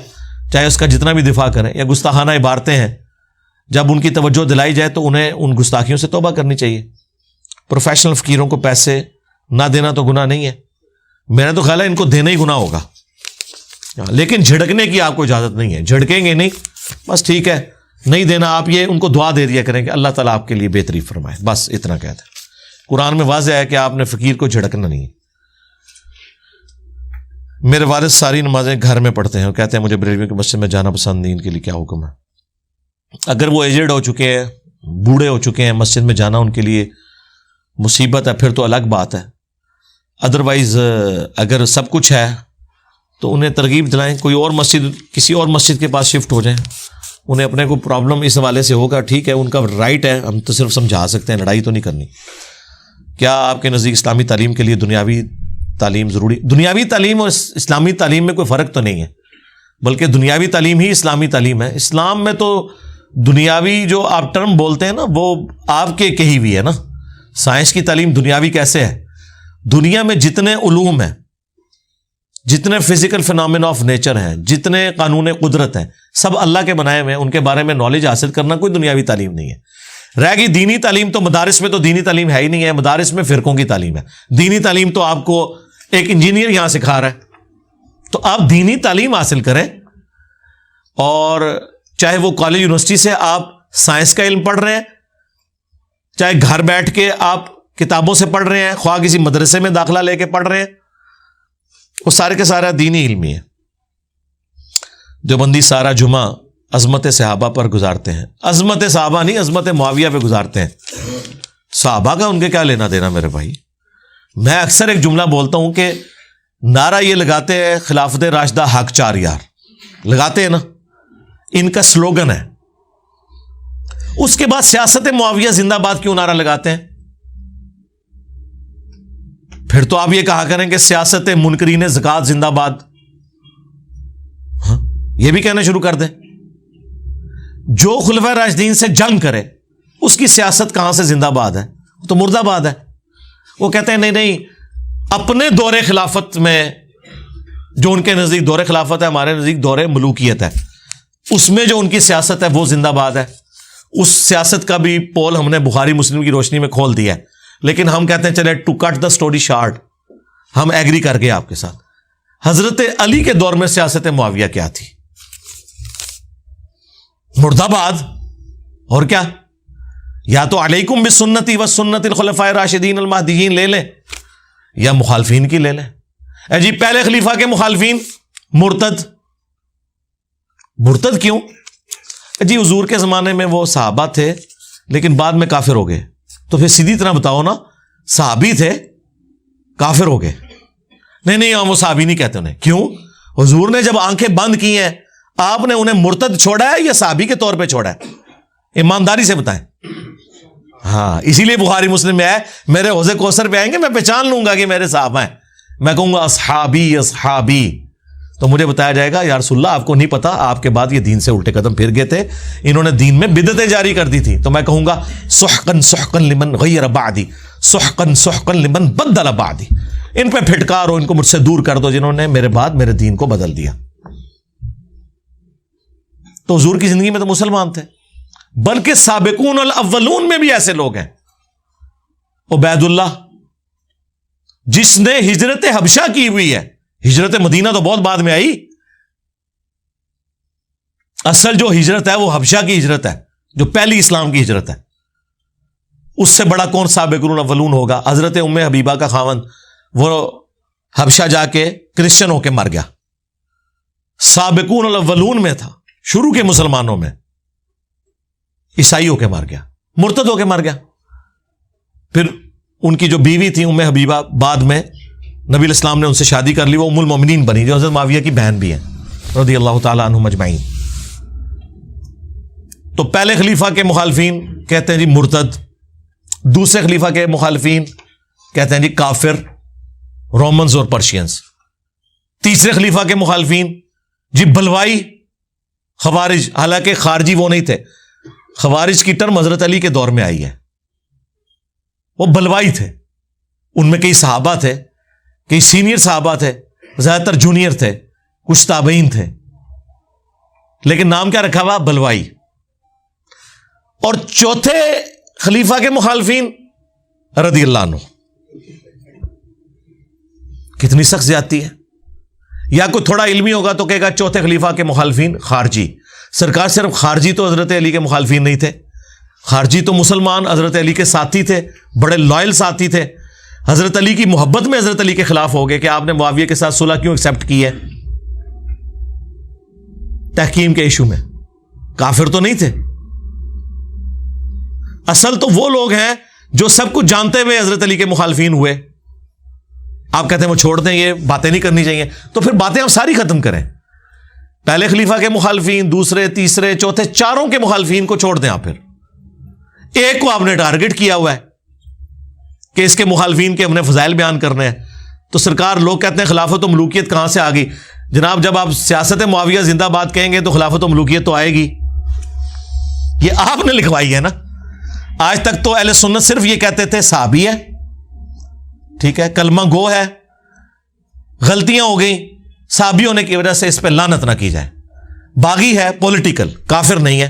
Speaker 1: چاہے اس کا جتنا بھی دفاع کریں. یا گستاخانہ عبارتیں ہیں، جب ان کی توجہ دلائی جائے تو انہیں ان گستاخیوں سے توبہ کرنی چاہیے. پروفیشنل فقیروں کو پیسے نہ دینا تو گناہ نہیں ہے، میرا تو خیال ہے ان کو دینا ہی گناہ ہوگا، لیکن جھڑکنے کی آپ کو اجازت نہیں ہے. جھڑکیں گے نہیں، بس ٹھیک ہے نہیں دینا، آپ یہ ان کو دعا دے دیا کریں کہ اللہ تعالیٰ آپ کے لیے بہتری فرمائے، بس اتنا کہتے ہیں. قرآن میں واضح ہے کہ آپ نے فقیر کو جھڑکنا نہیں ہے. میرے والد ساری نمازیں گھر میں پڑھتے ہیں اور کہتے ہیں مجھے بریلویوں کی مسجد میں جانا پسند نہیں، ان کے لیے کیا حکم ہے؟ اگر وہ ایجڈ ہو چکے ہیں، بوڑھے ہو چکے ہیں، مسجد میں جانا ان کے لیے مصیبت ہے، پھر تو الگ بات ہے. ادروائز اگر سب کچھ ہے تو انہیں ترغیب دلائیں، کوئی اور مسجد، کسی اور مسجد کے پاس شفٹ ہو جائیں. انہیں اپنے کو پرابلم اس حوالے سے ہوگا، ٹھیک ہے، ان کا رائٹ ہے، ہم تو صرف سمجھا سکتے ہیں، لڑائی تو نہیں کرنی. کیا آپ کے نزدیک اسلامی تعلیم کے لیے دنیاوی تعلیم ضروری؟ دنیاوی تعلیم اور اسلامی تعلیم میں کوئی فرق تو نہیں ہے، بلکہ دنیاوی تعلیم ہی اسلامی تعلیم ہے. اسلام میں تو دنیاوی جو آپ ٹرم بولتے ہیں نا وہ آپ کے کہی ہوئی ہے نا. سائنس کی تعلیم دنیاوی کیسے ہے؟ دنیا میں جتنے علوم ہیں، جتنے فزیکل فینومین آف نیچر ہیں، جتنے قانون قدرت ہیں، سب اللہ کے بنائے ہوئے ہیں، ان کے بارے میں نالج حاصل کرنا کوئی دنیاوی تعلیم نہیں ہے. رہ گئی دینی تعلیم، تو مدارس میں تو دینی تعلیم ہے ہی نہیں ہے، مدارس میں فرقوں کی تعلیم ہے. دینی تعلیم تو آپ کو ایک انجینئر یہاں سکھا رہا ہے، تو آپ دینی تعلیم حاصل کریں. اور چاہے وہ کالج یونیورسٹی سے آپ سائنس کا علم پڑھ رہے ہیں، چاہے گھر بیٹھ کے آپ کتابوں سے پڑھ رہے ہیں، خواہ کسی مدرسے میں داخلہ لے کے پڑھ رہے ہیں، وہ سارے کے سارا دینی علم ہی ہے. دیوبندی سارا جمعہ عظمت صحابہ پر گزارتے ہیں، عظمت صحابہ نہیں، عظمت معاویہ پہ گزارتے ہیں. صحابہ کا ان کے کیا لینا دینا میرے بھائی؟ میں اکثر ایک جملہ بولتا ہوں کہ نعرہ یہ لگاتے ہیں خلافت راشدہ حق چار یار، لگاتے ہیں نا، ان کا سلوگن ہے. اس کے بعد سیاست معاویہ زندہ باد کیوں نعرہ لگاتے ہیں؟ پھر تو آپ یہ کہا کریں کہ سیاست منکرین زکات زندہ باد، ہاں یہ بھی کہنا شروع کر دیں. جو خلفائے راشدین سے جنگ کرے اس کی سیاست کہاں سے زندہ باد ہے؟ تو مرد آباد ہے. وہ کہتے ہیں نہیں نہیں، اپنے دور خلافت میں، جو ان کے نزدیک دور خلافت ہے، ہمارے نزدیک دور ملوکیت ہے، اس میں جو ان کی سیاست ہے وہ زندہ باد ہے. اس سیاست کا بھی پول ہم نے بخاری مسلم کی روشنی میں کھول دیا ہے. لیکن ہم کہتے ہیں چلے to cut the story short, ہم ایگری کر گئے آپ کے ساتھ. حضرت علی کے دور میں سیاست معاویہ کیا تھی؟ مرد آباد. اور کیا؟ یا تو علیکم بسنتی و سنت الخلفاء الراشدین المہدیین لے لیں، یا مخالفین کی لے لیں. اے جی پہلے خلیفہ کے مخالفین مرتد. مرتد کیوں؟ جی حضور کے زمانے میں وہ صحابہ تھے لیکن بعد میں کافر ہو گئے. تو پھر سیدھی طرح بتاؤ نا، صحابی تھے کافر ہو گئے؟ نہیں ہم وہ صحابی نہیں کہتے انہیں. کیوں؟ حضور نے جب آنکھیں بند کی ہیں آپ نے انہیں مرتد چھوڑا ہے یا صحابی کے طور پہ چھوڑا ہے؟ ایمانداری سے بتائیں. ہاں اسی لیے بخاری مسلم میں ہے، میرے حوض کوثر پہ آئیں گے میں پہچان لوں گا کہ میرے صحابہ ہیں، میں کہوں گا اصحابی اصحابی، تو مجھے بتایا جائے گا یا رسول اللہ آپ کو نہیں پتا، آپ کے بعد یہ دین سے الٹے قدم پھر گئے تھے، انہوں نے دین میں بدعتیں جاری کر دی تھی. تو میں کہوں گا سحقن سحقن لمن غیر بعدی، سحقن سحقن لمن بدل بعدی. ان پہ پھٹکارو، ان کو مجھ سے دور کر دو جنہوں نے میرے بعد میرے دین کو بدل دیا. تو حضور کی زندگی میں تو مسلمان تھے، بلکہ سابقون الاولون میں بھی ایسے لوگ ہیں. عبید اللہ جس نے ہجرت حبشہ کی ہوئی ہے. ہجرت مدینہ تو بہت بعد میں آئی. اصل جو ہجرت ہے وہ حبشہ کی ہجرت ہے, جو پہلی اسلام کی ہجرت ہے. اس سے بڑا کون سابقون الاولون ہوگا؟ حضرت ام حبیبہ کا خاوند وہ حبشہ جا کے کرسچن ہو کے مر گیا. سابقون الاولون میں تھا, شروع کے مسلمانوں میں, عیسائی ہو کے مر گیا, مرتد ہو کے مر گیا. پھر ان کی جو بیوی تھی ام حبیبہ, بعد میں نبی الاسلام نے ان سے شادی کر لی, وہ ام المومنین بنی, جو حضرت معاویہ کی بہن بھی ہیں رضی اللہ تعالی عنہم اجمعین. تو پہلے خلیفہ کے مخالفین کہتے ہیں جی مرتد, دوسرے خلیفہ کے مخالفین کہتے ہیں جی کافر, رومنز اور پرشینز. تیسرے خلیفہ کے مخالفین جی بلوائی, خوارج. حالانکہ خارجی وہ نہیں تھے, خوارج کی ٹرم حضرت علی کے دور میں آئی ہے. وہ بلوائی تھے, ان میں کئی صحابہ تھے, کئی سینئر صحابہ تھے, زیادہ تر جونیئر تھے, کچھ تابعین تھے, لیکن نام کیا رکھا ہوا؟ بلوائی. اور چوتھے خلیفہ کے مخالفین رضی اللہ عنہ. کتنی سخت زیادتی ہے. یا کوئی تھوڑا علمی ہوگا تو کہے گا چوتھے خلیفہ کے مخالفین خارجی. سرکار صرف خارجی تو حضرت علی کے مخالفین نہیں تھے, خارجی تو مسلمان حضرت علی کے ساتھی تھے, بڑے لائل ساتھی تھے. حضرت علی کی محبت میں حضرت علی کے خلاف ہو گئے کہ آپ نے معاویہ کے ساتھ صلح کیوں ایکسپٹ کی ہے تحکیم کے ایشو میں. کافر تو نہیں تھے. اصل تو وہ لوگ ہیں جو سب کچھ جانتے ہوئے حضرت علی کے مخالفین ہوئے. آپ کہتے ہیں وہ چھوڑ دیں, یہ باتیں نہیں کرنی چاہیے, تو پھر باتیں ہم ساری ختم کریں. پہلے خلیفہ کے مخالفین, دوسرے, تیسرے, چوتھے, چاروں کے مخالفین کو چھوڑ دیں. آپ پھر ایک کو آپ نے ٹارگٹ کیا ہوا ہے کہ اس کے مخالفین کے ہم نے فضائل بیان کرنے ہیں. تو سرکار, لوگ کہتے ہیں خلافت و ملوکیت کہاں سے آ گئی؟ جناب جب آپ سیاست معاویہ زندہ باد کہیں گے تو خلافت و ملوکیت تو آئے گی. یہ آپ نے لکھوائی ہے نا. آج تک تو اہل سنت صرف یہ کہتے تھے صحابی ہے, ٹھیک ہے, کلمہ گو ہے, غلطیاں ہو گئیں, صحابی ہونے کی وجہ سے اس پہ لعنت نہ کی جائے, باغی ہے, پولیٹیکل, کافر نہیں ہے.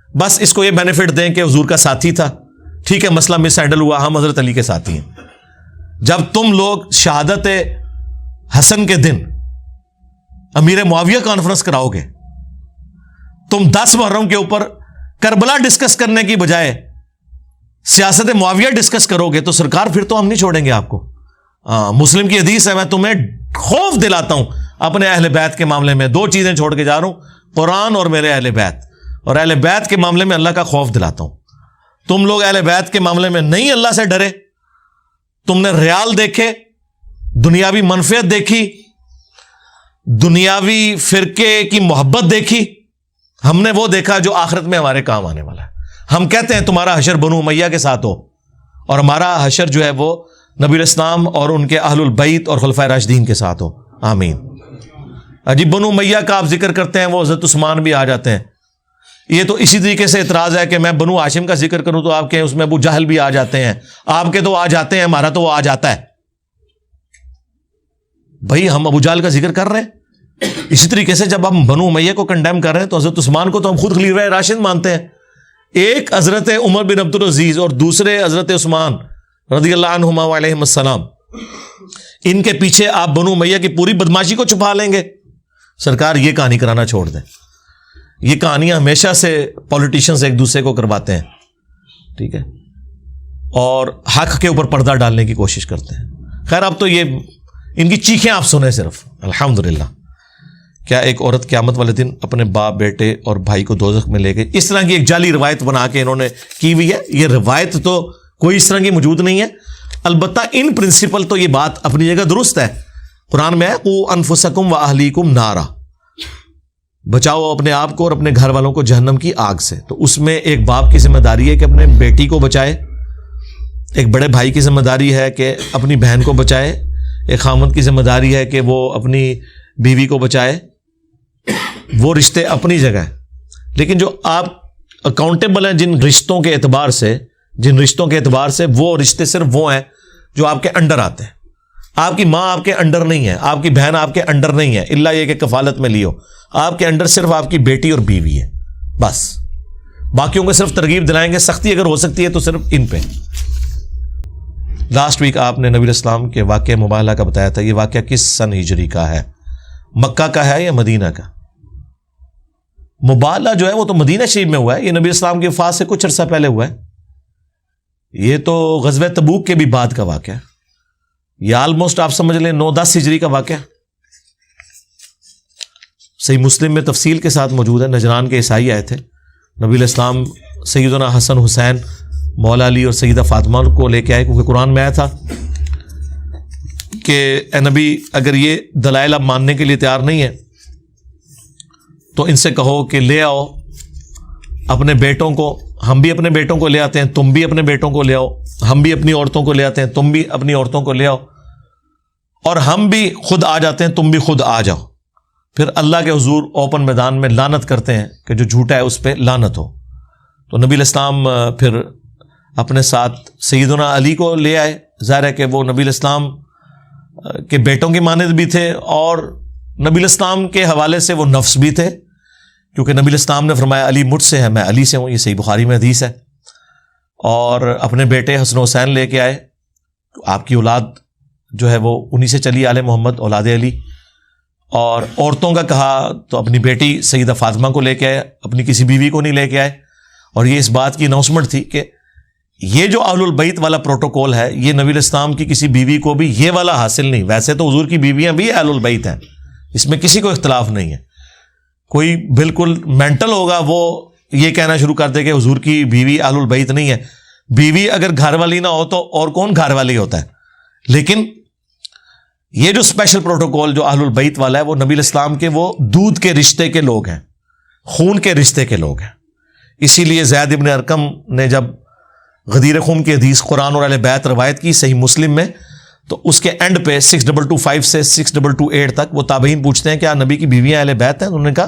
Speaker 1: بس اس کو یہ بینیفٹ دیں کہ حضور کا ساتھی تھا, ٹھیک ہے, مسئلہ مس ہینڈل ہوا, ہم حضرت علی کے ساتھی ہیں. جب تم لوگ شہادت حسن کے دن امیر معاویہ کانفرنس کراؤ گے, تم 10 محرم کے اوپر کربلا ڈسکس کرنے کی بجائے سیاست معاویہ ڈسکس کرو گے تو سرکار پھر تو ہم نہیں چھوڑیں گے آپ کو. مسلم کی حدیث ہے, میں تمہیں خوف دلاتا ہوں اپنے اہل بیت کے معاملے میں. 2 چیزیں چھوڑ کے جا رہا ہوں, قرآن اور میرے اہل بیت. اور اہل بیت کے معاملے میں اللہ کا خوف دلاتا ہوں. تم لوگ اہل بیت کے معاملے میں نہیں اللہ سے ڈرے, تم نے ریال دیکھے, دنیاوی منفعت دیکھی, دنیاوی فرقے کی محبت دیکھی. ہم نے وہ دیکھا جو آخرت میں ہمارے کام آنے والا ہے. ہم کہتے ہیں تمہارا حشر بنو امیہ کے ساتھ ہو, اور ہمارا حشر جو ہے وہ نبی الاسلام اور ان کے اہل البیت اور خلفائے راشدین کے ساتھ ہو. آمین. عجیب, بنو امیہ کا آپ ذکر کرتے ہیں, وہ حضرت عثمان بھی آ جاتے ہیں. یہ تو اسی طریقے سے اعتراض ہے کہ میں بنو ہاشم کا ذکر کروں تو آپ کے اس میں ابو جہل بھی آ جاتے ہیں. آپ کے تو آ جاتے ہیں, ہمارا تو وہ آ جاتا ہے. بھائی ہم ابو جہل کا ذکر کر رہے ہیں. اسی طریقے سے جب ہم بنو امیہ کو کنڈیم کر رہے ہیں تو حضرت عثمان کو تو ہم خود خلیفہ راشد مانتے ہیں. ایک حضرت عمر بن عبد العزیز اور دوسرے حضرت عثمان رضی اللہ عنہما علیہم السلام, ان کے پیچھے آپ بنو امیہ کی پوری بدماشی کو چھپا لیں گے. سرکار یہ کہانی کرانا چھوڑ دیں. یہ کہانیاں ہمیشہ سے پولیٹیشنز ایک دوسرے کو کرواتے ہیں, ٹھیک ہے, اور حق کے اوپر پردہ ڈالنے کی کوشش کرتے ہیں. خیر, اب تو یہ ان کی چیخیں آپ سنیں صرف. الحمدللہ, کیا ایک عورت قیامت والے دن اپنے باپ, بیٹے اور بھائی کو دوزخ میں لے گئی. اس طرح کی ایک جعلی روایت بنا کے انہوں نے کی ہوئی ہے. یہ روایت تو کوئی اس طرح کی موجود نہیں ہے. البتہ ان پرنسپل تو یہ بات اپنی جگہ درست ہے. قرآن میں ہے قو انفسکم و اہلیکم نارا, بچاؤ اپنے آپ کو اور اپنے گھر والوں کو جہنم کی آگ سے. تو اس میں ایک باپ کی ذمہ داری ہے کہ اپنے بیٹی کو بچائے, ایک بڑے بھائی کی ذمہ داری ہے کہ اپنی بہن کو بچائے, ایک خاوند کی ذمہ داری ہے کہ وہ اپنی بیوی کو بچائے. وہ رشتے اپنی جگہ ہے, لیکن جو آپ اکاؤنٹیبل ہیں جن رشتوں کے اعتبار سے, وہ رشتے صرف وہ ہیں جو آپ کے انڈر آتے ہیں. آپ کی ماں آپ کے انڈر نہیں ہے, آپ کی بہن آپ کے انڈر نہیں ہے, الا یہ کہ کفالت میں لیو. آپ کے انڈر صرف آپ کی بیٹی اور بیوی ہے بس. باقیوں کو صرف ترغیب دلائیں گے, سختی اگر ہو سکتی ہے تو صرف ان پہ. لاسٹ ویک آپ نے نبی الاسلام کے واقعہ مبالہ کا بتایا تھا، یہ واقعہ کس سن ہجری کا ہے؟ مکہ کا ہے یا مدینہ کا؟ مبالہ جو ہے وہ تو مدینہ شریف میں ہوا ہے، یہ نبی الاسلام کی وفات سے کچھ عرصہ پہلے ہوا ہے. یہ تو غزوہ تبوک کے بھی بعد کا واقعہ ہے، یہ آلموسٹ آپ سمجھ لیں 9-10 ہجری کا واقعہ. صحیح مسلم میں تفصیل کے ساتھ موجود ہے. نجران کے عیسائی آئے تھے، نبی الاسلام سیدنا حسن حسین مولا علی اور سیدہ فاطمہ کو لے کے آئے، کیونکہ قرآن میں آیا تھا کہ اے نبی اگر یہ دلائل اب ماننے کے لیے تیار نہیں ہے تو ان سے کہو کہ لے آؤ اپنے بیٹوں کو، ہم بھی اپنے بیٹوں کو لے آتے ہیں، تم بھی اپنے بیٹوں کو لے آؤ، ہم بھی اپنی عورتوں کو لے آتے ہیں، تم بھی اپنی عورتوں کو لے آؤ، اور ہم بھی خود آ جاتے ہیں، تم بھی خود آ جاؤ. پھر اللہ کے حضور اوپن میدان میں لعنت کرتے ہیں کہ جو جھوٹا ہے اس پہ لعنت ہو. تو نبی الاسلام پھر اپنے ساتھ سیدنا علی کو لے آئے. ظاہر ہے کہ وہ نبی الاسلام کے بیٹوں کے مانند بھی تھے اور نبی الاسلام کے حوالے سے وہ نفس بھی تھے، کیونکہ نبی الاسلام نے فرمایا علی مجھ سے ہے، میں علی سے ہوں. یہ صحیح بخاری میں حدیث ہے. اور اپنے بیٹے حسن حسین لے کے آئے. آپ کی اولاد جو ہے وہ انہی سے چلی، آل محمد اولاد علی. اور عورتوں کا کہا تو اپنی بیٹی سیدہ فاطمہ کو لے کے آئے، اپنی کسی بیوی کو نہیں لے کے آئے. اور یہ اس بات کی اناؤنسمنٹ تھی کہ یہ جو اہل البیت والا پروٹوکول ہے یہ نبی الاسلام کی کسی بیوی کو بھی یہ والا حاصل نہیں. ویسے تو حضور کی بیویاں بھی اہل البیت ہیں، اس میں کسی کو اختلاف نہیں ہے. کوئی بالکل مینٹل ہوگا وہ یہ کہنا شروع کر دے کہ حضور کی بیوی اہل البیت نہیں ہے. بیوی اگر گھر والی نہ ہو تو اور کون گھر والی ہوتا ہے. لیکن یہ جو اسپیشل پروٹوکول جو اہل البیت والا ہے وہ نبی الاسلام کے وہ دودھ کے رشتے کے لوگ ہیں، خون کے رشتے کے لوگ ہیں. اسی لیے زید ابن ارقم نے جب غدیر خون کی حدیث قرآن اور اہل بیت روایت کی صحیح مسلم میں، تو اس کے اینڈ پہ 6225 سے 6228 تک وہ تابعین پوچھتے ہیں کیا نبی کی بیویاں اہل بیت ہیں؟ انہوں نے کہا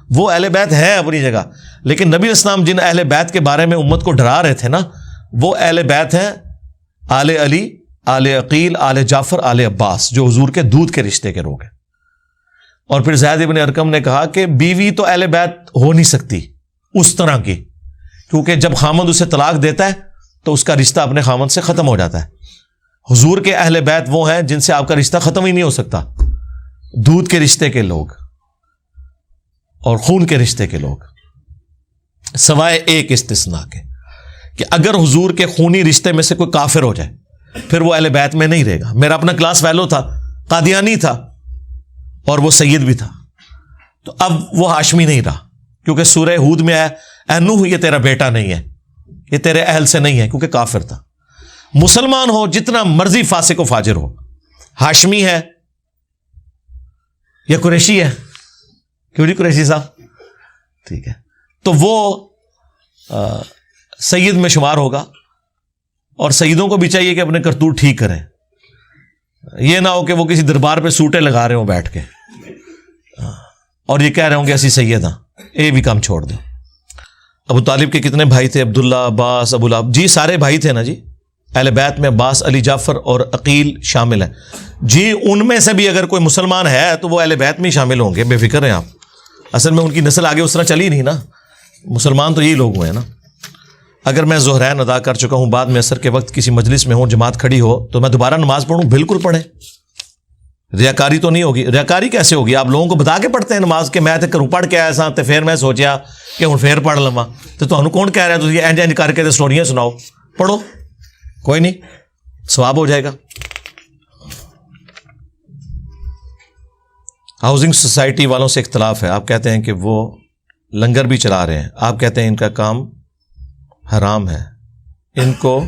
Speaker 1: وہ اہل بیت ہیں اپنی جگہ، لیکن نبی الاسلام جن اہل بیت کے بارے میں امت کو ڈرا رہے تھے نا، وہ اہل بیت ہیں آل علی، آل عقیل، آل جعفر، آل عباس، جو حضور کے دودھ کے رشتے کے لوگ ہیں. اور پھر زید ابن ارقم نے کہا کہ بیوی تو اہل بیت ہو نہیں سکتی اس طرح کی، کیونکہ جب خامند اسے طلاق دیتا ہے تو اس کا رشتہ اپنے خامند سے ختم ہو جاتا ہے. حضور کے اہل بیت وہ ہیں جن سے آپ کا رشتہ ختم ہی نہیں ہو سکتا، دودھ کے رشتے کے لوگ اور خون کے رشتے کے لوگ، سوائے ایک استثناء کے کہ اگر حضور کے خونی رشتے میں سے کوئی کافر ہو جائے پھر وہ اہل بیت میں نہیں رہے گا. میرا اپنا کلاس فیلو تھا، قادیانی تھا اور وہ سید بھی تھا، تو اب وہ ہاشمی نہیں رہا، کیونکہ سورہ ہود میں آیا اے نوح یہ تیرا بیٹا نہیں ہے، یہ تیرے اہل سے نہیں ہے، کیونکہ کافر تھا. مسلمان ہو جتنا مرضی فاسق و فاجر ہو، ہاشمی ہے یا قریشی ہے، کیوں جی قریشی صاحب، ٹھیک ہے، تو وہ سید میں شمار ہوگا. اور سیدوں کو بھی چاہیے کہ اپنے کرتوت ٹھیک کریں، یہ نہ ہو کہ وہ کسی دربار پہ سوٹے لگا رہے ہوں بیٹھ کے اور یہ کہہ رہے ہوں کہ ایسی سید ہاں، یہ بھی کام چھوڑ دو. ابو طالب کے کتنے بھائی تھے؟ عبداللہ، عباس، ابو لہب، جی سارے بھائی تھے نا جی. اہل بیت میں عباس، علی، جعفر اور عقیل شامل ہیں جی. ان میں سے بھی اگر کوئی مسلمان ہے تو وہ اہل بیت میں ہی شامل ہوں گے، بے فکر ہیں آپ. اصل میں ان کی نسل آگے اس طرح چلی نہیں نا، مسلمان تو یہی لوگ ہوئے ہیں نا. اگر میں ظہرین ادا کر چکا ہوں، بعد میں عصر کے وقت کسی مجلس میں ہوں، جماعت کھڑی ہو، تو میں دوبارہ نماز پڑھوں؟ بالکل پڑھیں. ریاکاری تو نہیں ہوگی. ریاکاری کیسے ہوگی؟ آپ لوگوں کو بتا کے پڑھتے ہیں نماز کہ میں تے کروں پڑھ کے آیا سا تے پھر میں سوچیا کہ ہوں پھر پڑھ لواں، تو تمہیں کون کہہ رہا ہے تسی انج انج کر کے تے سٹوریاں سناؤ؟ پڑھو، کوئی نہیں، ثواب ہو جائے گا. ہاؤسنگ سوسائٹی والوں سے اختلاف ہے. آپ کہتے ہیں کہ وہ لنگر بھی چلا رہے ہیں، آپ کہتے ہیں ان کا کام حرام ہے، ان کو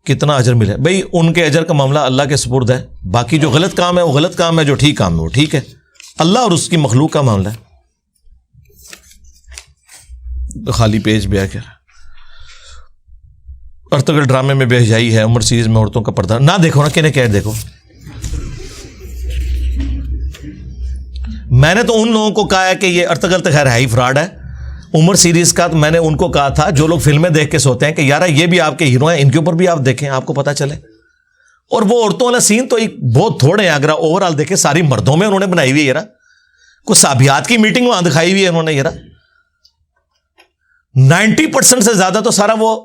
Speaker 1: کتنا اجر ملے؟ بھئی ان کے اجر کا معاملہ اللہ کے سپرد ہے. باقی جو غلط کام ہے وہ غلط کام ہے، جو ٹھیک کام ہے وہ ٹھیک ہے. اللہ اور اس کی مخلوق کا معاملہ ہے. خالی پیج بھی آ کر ارطغرل ڈرامے میں بے حیائی ہے، عمر سیریز میں عورتوں کا پردہ نہ دیکھو نا، کہنے کہہ دیکھو. میں نے تو ان لوگوں کو کہا ہے کہ یہ ارطغرل تو خیر ہے ہی فراڈ ہے. عمر سیریز کا تو میں نے ان کو کہا تھا جو لوگ فلمیں دیکھ کے سوتے ہیں کہ یار یہ بھی آپ کے ہیرو ہیں، ان کے اوپر بھی آپ دیکھیں، آپ کو پتہ چلے. اور وہ عورتوں والا سین تو بہت تھوڑے ہیں، اگر اوور آل دیکھیں ساری مردوں میں انہوں نے بنائی ہوئی ہے. کوئی صحابیات کی میٹنگ وہاں دکھائی ہوئی ہے انہوں نے. 90% سے زیادہ تو سارا وہ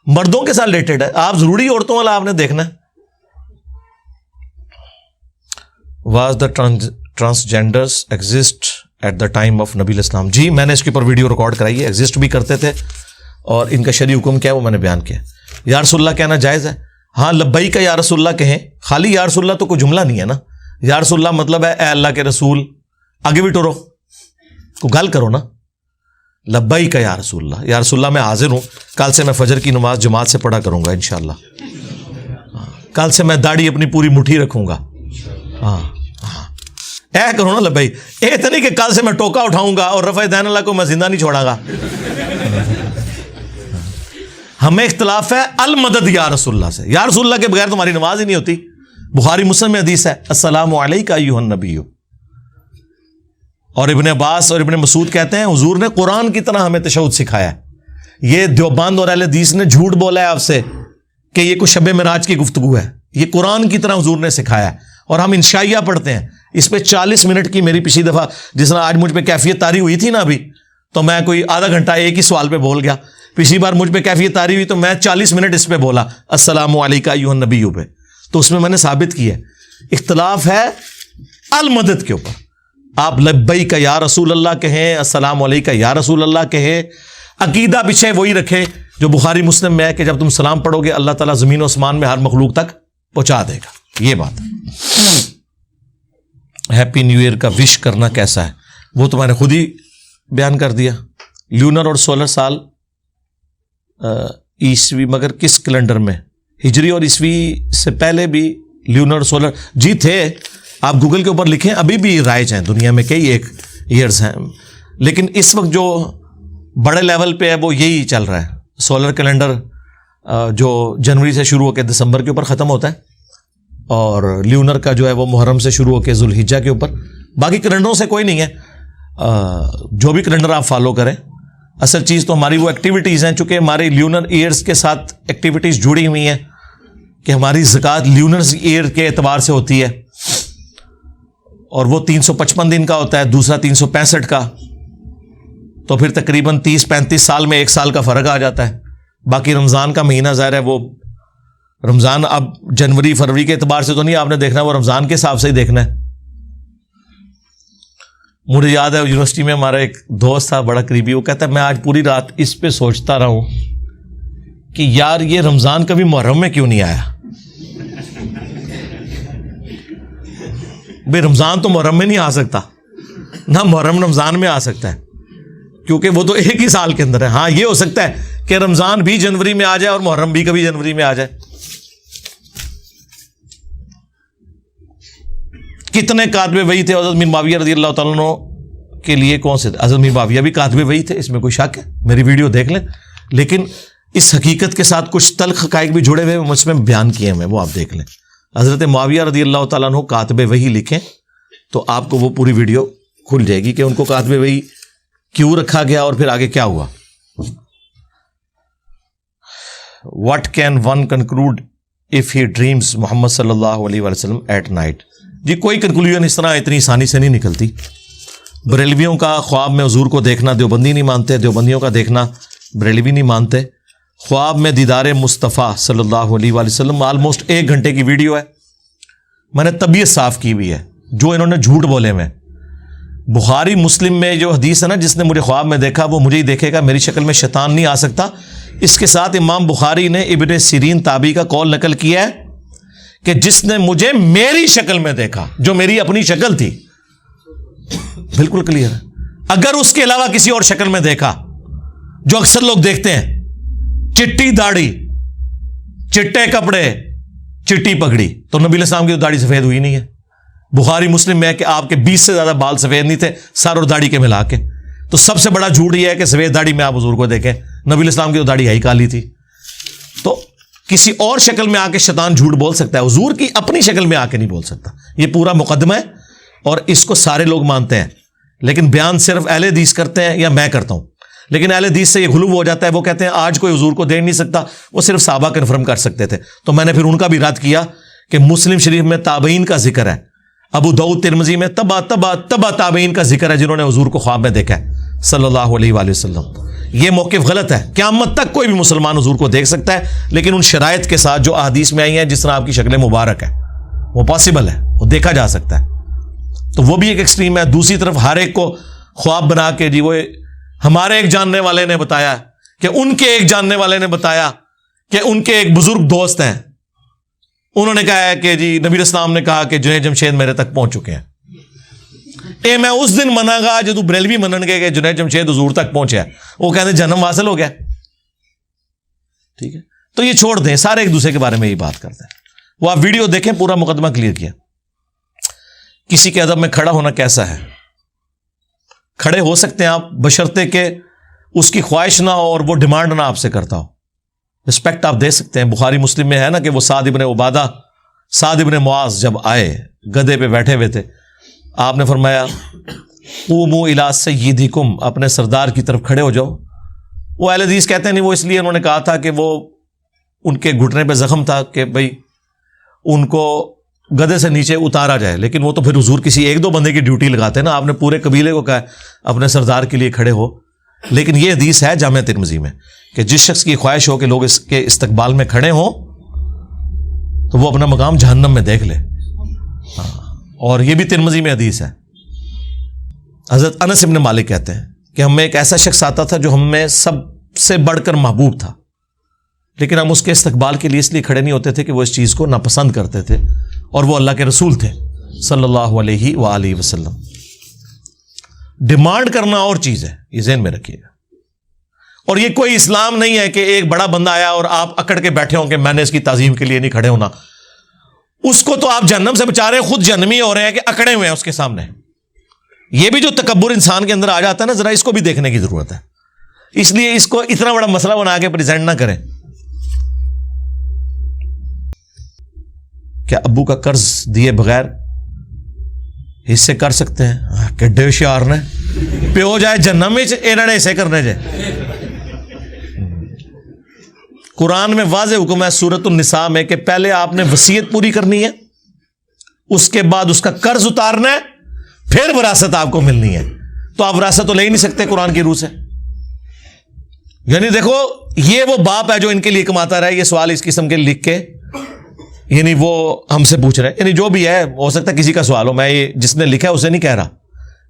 Speaker 1: مردوں کے ساتھ ریلیٹڈ ہے. آپ ضروری عورتوں والا آپ نے دیکھنا ہے. Was the transgenders exist at the time of نبی الاسلام. جی میں نے اس کے اوپر ویڈیو ریکارڈ کرائی ہے. ایگزسٹ بھی کرتے تھے اور ان کا شرعی حکم کیا ہے وہ میں نے بیان کیا. یا رسول اللہ کہنا جائز ہے. ہاں لبیک یا رسول اللہ کہیں. خالی یا رسول اللہ تو کوئی جملہ نہیں ہے نا. یا رسول اللہ مطلب ہے اے اللہ کے رسول. آگے بھی ٹورو کو گل کرو نا. لبیک یا رسول اللہ. یا رسول اللہ میں حاضر ہوں. کل سے میں فجر کی نماز جماعت سے پڑھا کروں گا انشاءاللہ. کل سے میں داڑھی اپنی پوری مٹھی رکھوں گا. ہاں اے کرو نا لبیک. اے تو نہیں کہ کل سے میں ٹوکا اٹھاؤں گا اور رفع دین اللہ کو میں زندہ نہیں چھوڑا گا. ہمیں اختلاف ہے المدد یا رسول اللہ سے. یا رسول اللہ کے بغیر تمہاری نماز ہی نہیں ہوتی. بخاری مسلم میں حدیث ہے السلام علیکہ ایھا النبی. اور ابن عباس اور ابن مسعود کہتے ہیں حضور نے قرآن کی طرح ہمیں تشہد سکھایا ہے. یہ دیوبند اور اہل حدیث نے جھوٹ بولا ہے آپ سے کہ یہ کوئی شب معراج کی گفتگو ہے. یہ قرآن کی طرح حضور نے سکھایا ہے. اور ہم انشائیہ پڑھتے ہیں. اس پہ 40 منٹ کی میری پچھلی دفعہ جس طرح آج مجھ پہ کیفیت طاری ہوئی تھی نا ابھی, تو میں کوئی آدھا گھنٹہ ایک ہی سوال پہ بول گیا. پچھلی بار مجھ پہ کیفیت طاری ہوئی تو میں 40 منٹ اس پہ بولا السلام علیکہ ایھا النبی پہ. تو اس میں میں نے ثابت کی ہے اختلاف ہے المدد کے اوپر. آپ لبیک یا رسول اللہ کہیں, السلام علیکہ یا رسول اللہ کہیں. عقیدہ پیچھے وہی رکھے جو بخاری مسلم میں ہے کہ جب تم سلام پڑھو گے اللہ تعالیٰ زمین و آسمان میں ہر مخلوق تک پہنچا دے گا. یہ بات ہے. ہیپی نیو ایئر کا وش کرنا کیسا ہے وہ تو میں نے خود ہی بیان کر دیا. لیونر اور سولر سال عیسوی, مگر کس کیلنڈر میں؟ ہجری اور عیسوی سے پہلے بھی لیونر سولر جی تھے. آپ گوگل کے اوپر لکھیں, ابھی بھی رائج ہیں دنیا میں کئی ایک ایئرز ہیں. لیکن اس وقت جو بڑے لیول پہ ہے وہ یہی چل رہا ہے. سولر کیلنڈر جو جنوری سے شروع ہو کے دسمبر کے اوپر ختم ہوتا ہے, اور لیونر کا جو ہے وہ محرم سے شروع ہو کے ذوالحجہ کے اوپر. باقی کیلنڈروں سے کوئی نہیں ہے. جو بھی کیلنڈر آپ فالو کریں, اصل چیز تو ہماری وہ ایکٹیویٹیز ہیں. چونکہ ہمارے لیونر ایئرز کے ساتھ ایکٹیویٹیز جڑی ہوئی ہیں کہ ہماری زکوٰۃ لیونر ایئر کے اعتبار سے ہوتی ہے, اور وہ 355 دن کا ہوتا ہے, دوسرا 365 کا. تو پھر تقریباً 30-35 سال میں 1 سال کا فرق آ جاتا ہے. باقی رمضان کا مہینہ ظاہر ہے وہ رمضان اب جنوری فروری کے اعتبار سے تو نہیں آپ نے دیکھنا, وہ رمضان کے حساب سے ہی دیکھنا ہے. مجھے یاد ہے یونیورسٹی میں ہمارا ایک دوست تھا بڑا قریبی, وہ کہتا ہے میں آج پوری رات اس پہ سوچتا رہا ہوں کہ یار یہ رمضان کبھی محرم میں کیوں نہیں آیا. بھائی رمضان تو محرم میں نہیں آ سکتا, نہ محرم رمضان میں آ سکتا ہے, کیونکہ وہ تو ایک ہی سال کے اندر ہے. ہاں یہ ہو سکتا ہے کہ رمضان بھی جنوری میں آ جائے اور محرم بھی کبھی جنوری میں آ جائے. کتنے کاتب وحی تھے حضرت میر معاویہ رضی اللہ تعالیٰ عنہ کے لیے؟ کون سے؟ حضرت میر معاویہ بھی کاتب وحی تھے, اس میں کوئی شک ہے؟ میری ویڈیو دیکھ لیں. لیکن اس حقیقت کے ساتھ کچھ تلخ حقائق بھی جڑے ہوئے مجھ میں بیان کیے ہیں, وہ آپ دیکھ لیں. حضرت معاویہ رضی اللہ تعالیٰ عنہ کاتب وحی لکھیں تو آپ کو وہ پوری ویڈیو کھل جائے گی کہ ان کو کاتب وحی کیوں رکھا گیا اور پھر آگے کیا ہوا. What can one conclude if he dreams Muhammad صلی اللہ علیہ وسلم ایٹ نائٹ؟ جی کوئی کنکلوژن اس طرح اتنی آسانی سے نہیں نکلتی. بریلویوں کا خواب میں حضور کو دیکھنا دیوبندی نہیں مانتے, دیوبندیوں کا دیکھنا بریلوی نہیں مانتے. خواب میں دیدار مصطفیٰ صلی اللہ علیہ وآلہ وسلم آلموسٹ 1 گھنٹے کی ویڈیو ہے, میں نے طبیعت صاف کی ہوئی ہے جو انہوں نے جھوٹ بولے میں. بخاری مسلم میں جو حدیث ہے نا, جس نے مجھے خواب میں دیکھا وہ مجھے ہی دیکھے گا, میری شکل میں شیطان نہیں آ سکتا. اس کے ساتھ امام بخاری نے ابن سیرین تابعی کا قول نقل کیا ہے کہ جس نے مجھے میری شکل میں دیکھا, جو میری اپنی شکل تھی, بالکل کلیئر ہے. اگر اس کے علاوہ کسی اور شکل میں دیکھا جو اکثر لوگ دیکھتے ہیں, چٹی داڑھی, چٹے کپڑے, چٹی پگڑی, تو نبی علیہ السلام کی تو داڑھی سفید ہوئی نہیں ہے. بخاری مسلم میں ہے کہ آپ کے 20 سے زیادہ بال سفید نہیں تھے سر اور داڑھی کے ملا کے. تو سب سے بڑا جھوٹ یہ ہے کہ سفید داڑھی میں آپ حضور کو دیکھیں, نبی علیہ السلام کی تو داڑھی ہی کالی تھی. تو کسی اور شکل میں آ کے شیطان جھوٹ بول سکتا ہے, حضور کی اپنی شکل میں آ کے نہیں بول سکتا. یہ پورا مقدمہ ہے اور اس کو سارے لوگ مانتے ہیں, لیکن بیان صرف اہل حدیث کرتے ہیں یا میں کرتا ہوں. لیکن اہل حدیث سے یہ غلو ہو جاتا ہے, وہ کہتے ہیں آج کوئی حضور کو دیکھ نہیں سکتا, وہ صرف صحابہ کنفرم کر سکتے تھے. تو میں نے پھر ان کا بھی رد کیا کہ مسلم شریف میں تابعین کا ذکر ہے, ابو داؤد ترمذی میں تبا تابعین کا ذکر ہے جنہوں نے حضور کو خواب میں دیکھا ہے صلی اللہ علیہ وآلہ وسلم. یہ موقف غلط ہے. قیامت تک کوئی بھی مسلمان حضور کو دیکھ سکتا ہے, لیکن ان شرائط کے ساتھ جو احادیث میں آئی ہیں, جس طرح آپ کی شکل مبارک ہے, وہ پاسبل ہے, وہ دیکھا جا سکتا ہے. تو وہ بھی ایک ایکسٹریم ہے. دوسری طرف ہر ایک کو خواب بنا کے جی وہ ہمارے ایک جاننے والے نے بتایا کہ ان کے ایک جاننے والے نے بتایا کہ ان کے ایک بزرگ دوست ہیں, انہوں نے کہا ہے کہ جی نبی اسلام نے کہا کہ جنید جمشید میرے تک پہنچ چکے ہیں. اے میں اس دن منا گا جب تو بریلوی منن گے کہ جنید جمشید حضور تک پہنچے, وہ کہتے ہیں جنم حاصل ہو گیا. ٹھیک ہے, تو یہ چھوڑ دیں, سارے ایک دوسرے کے بارے میں یہ بات کرتے ہیں. وہ آپ ویڈیو دیکھیں, پورا مقدمہ کلیئر کیا. کسی کے ادب میں کھڑا ہونا کیسا ہے. کھڑے ہو سکتے ہیں آپ بشرطے کہ اس کی خواہش نہ ہو اور وہ ڈیمانڈ نہ آپ سے کرتا ہو. رسپیکٹ آپ دے سکتے ہیں. بخاری مسلم میں ہے نا کہ وہ سعد ابن عبادہ, سعد ابن معاذ جب آئے گدھے پہ بیٹھے ہوئے تھے, آپ نے فرمایا قوموا الی سیدکم, اپنے سردار کی طرف کھڑے ہو جاؤ. وہ اہل حدیث کہتے ہیں نہیں, وہ اس لیے انہوں نے کہا تھا کہ وہ ان کے گھٹنے پہ زخم تھا کہ بھئی ان کو گدھے سے نیچے اتارا جائے. لیکن وہ تو پھر حضور کسی ایک دو بندے کی ڈیوٹی لگاتے ہیں نا, آپ نے پورے قبیلے کو کہا اپنے سردار کے لیے کھڑے ہو. لیکن یہ حدیث ہے جامع ترمذی میں کہ جس شخص کی خواہش ہو کہ لوگ اس کے استقبال میں کھڑے ہوں تو وہ اپنا مقام جہنم میں دیکھ لے. اور یہ بھی ترمذی میں حدیث ہے. حضرت انس ابن مالک کہتے ہیں کہ ہم میں ایک ایسا شخص آتا تھا جو ہم میں سب سے بڑھ کر محبوب تھا, لیکن ہم اس کے استقبال کے لیے اس لیے کھڑے نہیں ہوتے تھے کہ وہ اس چیز کو ناپسند کرتے تھے, اور وہ اللہ کے رسول تھے صلی اللہ علیہ وآلہ وسلم. ڈیمانڈ کرنا اور چیز ہے, یہ ذہن میں رکھیے گا. اور یہ کوئی اسلام نہیں ہے کہ ایک بڑا بندہ آیا اور آپ اکڑ کے بیٹھے ہوں کہ میں نے اس کی تعظیم کے لیے نہیں کھڑے ہونا. اس کو تو آپ جہنم سے بچا رہے ہیں, خود جہنمی ہو رہے ہیں کہ اکڑے ہوئے ہیں اس کے سامنے. یہ بھی جو تکبر انسان کے اندر آ جاتا ہے نا, ذرا اس کو بھی دیکھنے کی ضرورت ہے. اس لیے اس کو اتنا بڑا مسئلہ بنا کے پریزنٹ نہ کریں. کیا ابو کا قرض دیے بغیر حصے کر سکتے ہیں؟ کہ ہوشیار نے پیو جائے جہنم میں انہوں نے حصے کرنے جائے. قرآن میں واضح حکم ہے سورۃ النساء میں کہ پہلے آپ نے وصیت پوری کرنی ہے, اس کے بعد اس کا قرض اتارنا ہے, پھر وراثت آپ کو ملنی ہے. تو آپ وراثت تو لے ہی نہیں سکتے قرآن کی روح سے. یعنی دیکھو یہ وہ باپ ہے جو ان کے لیے کماتا رہا. یہ سوال اس قسم کے لکھ کے یعنی وہ ہم سے پوچھ رہے ہیں, یعنی جو بھی ہے ہو سکتا ہے کسی کا سوال ہو, میں یہ جس نے لکھا ہے اسے نہیں کہہ رہا,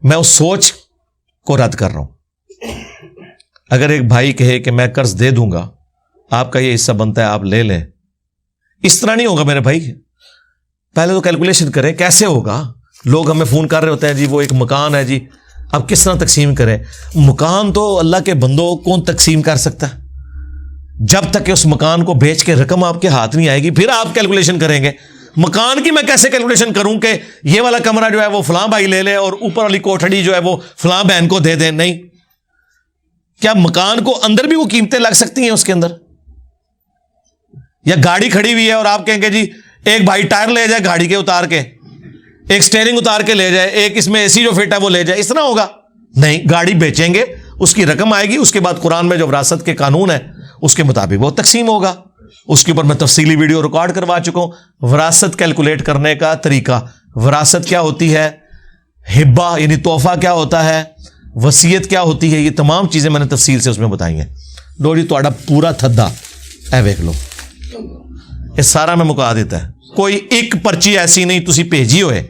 Speaker 1: میں اس سوچ کو رد کر رہا ہوں. اگر ایک بھائی کہے کہ میں قرض دے دوں گا, آپ کا یہ حصہ بنتا ہے آپ لے لیں, اس طرح نہیں ہوگا میرے بھائی. پہلے تو کیلکولیشن کریں کیسے ہوگا. لوگ ہمیں فون کر رہے ہوتے ہیں جی وہ ایک مکان ہے جی, اب کس طرح تقسیم کریں. مکان تو اللہ کے بندوں کون تقسیم کر سکتا ہے؟ جب تک کہ اس مکان کو بیچ کے رقم آپ کے ہاتھ نہیں آئے گی پھر آپ کیلکولیشن کریں گے. مکان کی میں کیسے کیلکولیشن کروں کہ یہ والا کمرہ جو ہے وہ فلاں بھائی لے لے اور اوپر والی کوٹھڑی جو ہے وہ فلاں بہن کو دے دیں؟ نہیں. کیا مکان کو اندر بھی وہ قیمتیں لگ سکتی ہیں اس کے اندر؟ یا گاڑی کھڑی ہوئی ہے اور آپ کہیں گے جی ایک بھائی ٹائر لے جائے گاڑی کے اتار کے, ایک سٹیئرنگ اتار کے لے جائے, ایک اس میں اے سی جو فٹ ہے وہ لے جائے, اس طرح ہوگا؟ نہیں. گاڑی بیچیں گے, اس کی رقم آئے گی, اس کے بعد قرآن میں جو وراثت کے قانون ہے اس کے مطابق وہ تقسیم ہوگا. اس کے اوپر میں تفصیلی ویڈیو ریکارڈ کروا چکا ہوں. وراثت کیلکولیٹ کرنے کا طریقہ, وراثت کیا ہوتی ہے, ہبہ یعنی تحفہ کیا ہوتا ہے, وصیت کیا ہوتی ہے, یہ تمام چیزیں میں نے تفصیل سے اس میں بتائی ہیں. لو جی تھوڑا پورا تھدا اے ویکھ لو, یہ سارا میں مکا دیتا ہے. کوئی ایک پرچی ایسی نہیں تسی بھیجی ہوئے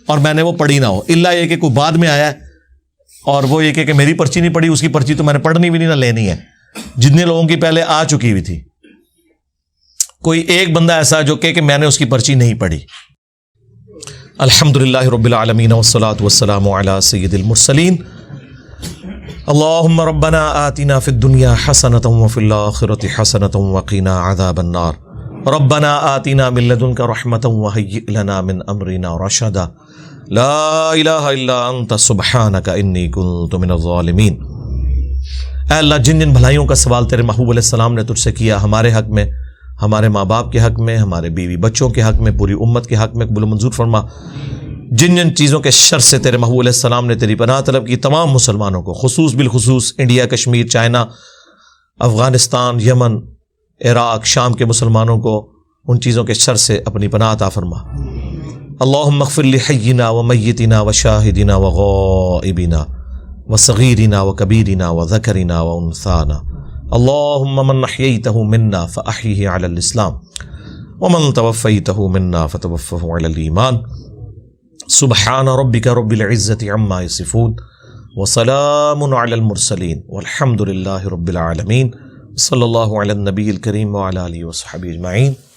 Speaker 1: اور میں نے وہ پڑھی نہ ہو, الا یہ کہ کوئی بعد میں آیا ہے اور وہ یہ کہ میری پرچی نہیں پڑھی, اس کی پرچی تو میں نے پڑھنی بھی نہیں نہ لینی ہے, جتنے لوگوں کی پہلے آ چکی ہوئی تھی. کوئی ایک بندہ ایسا جو کہ میں نے اس کی پرچی نہیں پڑھی. الحمدللہ رب العالمین والصلاة والسلام علی سید المرسلین. اللہم ربنا آتنا فی الدنیا حسنۃ وفی الآخرۃ حسنۃ وقنا عذاب النار. ربنا آتنا من لدنک رحمۃ وہیئ لنا من امرنا رشدا. لا الہ الا انت سبحانک انی کنت من الظالمین. اے اللہ جن جن بھلائیوں کا سوال تیرے محبوب علیہ السلام نے تجھ سے کیا, ہمارے حق میں, ہمارے ماں باپ کے حق میں, ہمارے بیوی بچوں کے حق میں, پوری امت کے حق میں قبول و منظور فرما. جن جن چیزوں کے شر سے تیرے محبوب علیہ السلام نے تیری پناہ طلب کی, تمام مسلمانوں کو خصوص بالخصوص انڈیا, کشمیر, چائنا, افغانستان, یمن, عراق, شام کے مسلمانوں کو ان چیزوں کے شر سے اپنی پناہ عطا فرما. اللہم اغفر لحینا و میتنا و شاہدنا و غائبنا وصغيرنا وكبيرنا وذكرنا وأنثانا. اللهم من أحييته منا فأحيه على الإسلام ومن توفيته منا فتوفه على الإيمان. سبحان ربك رب العزة عما يصفون وسلام على المرسلين والحمد لله رب العالمين. صلی اللہ علی النبی الکریم وعلی آلہ وصحبہ اجمعین.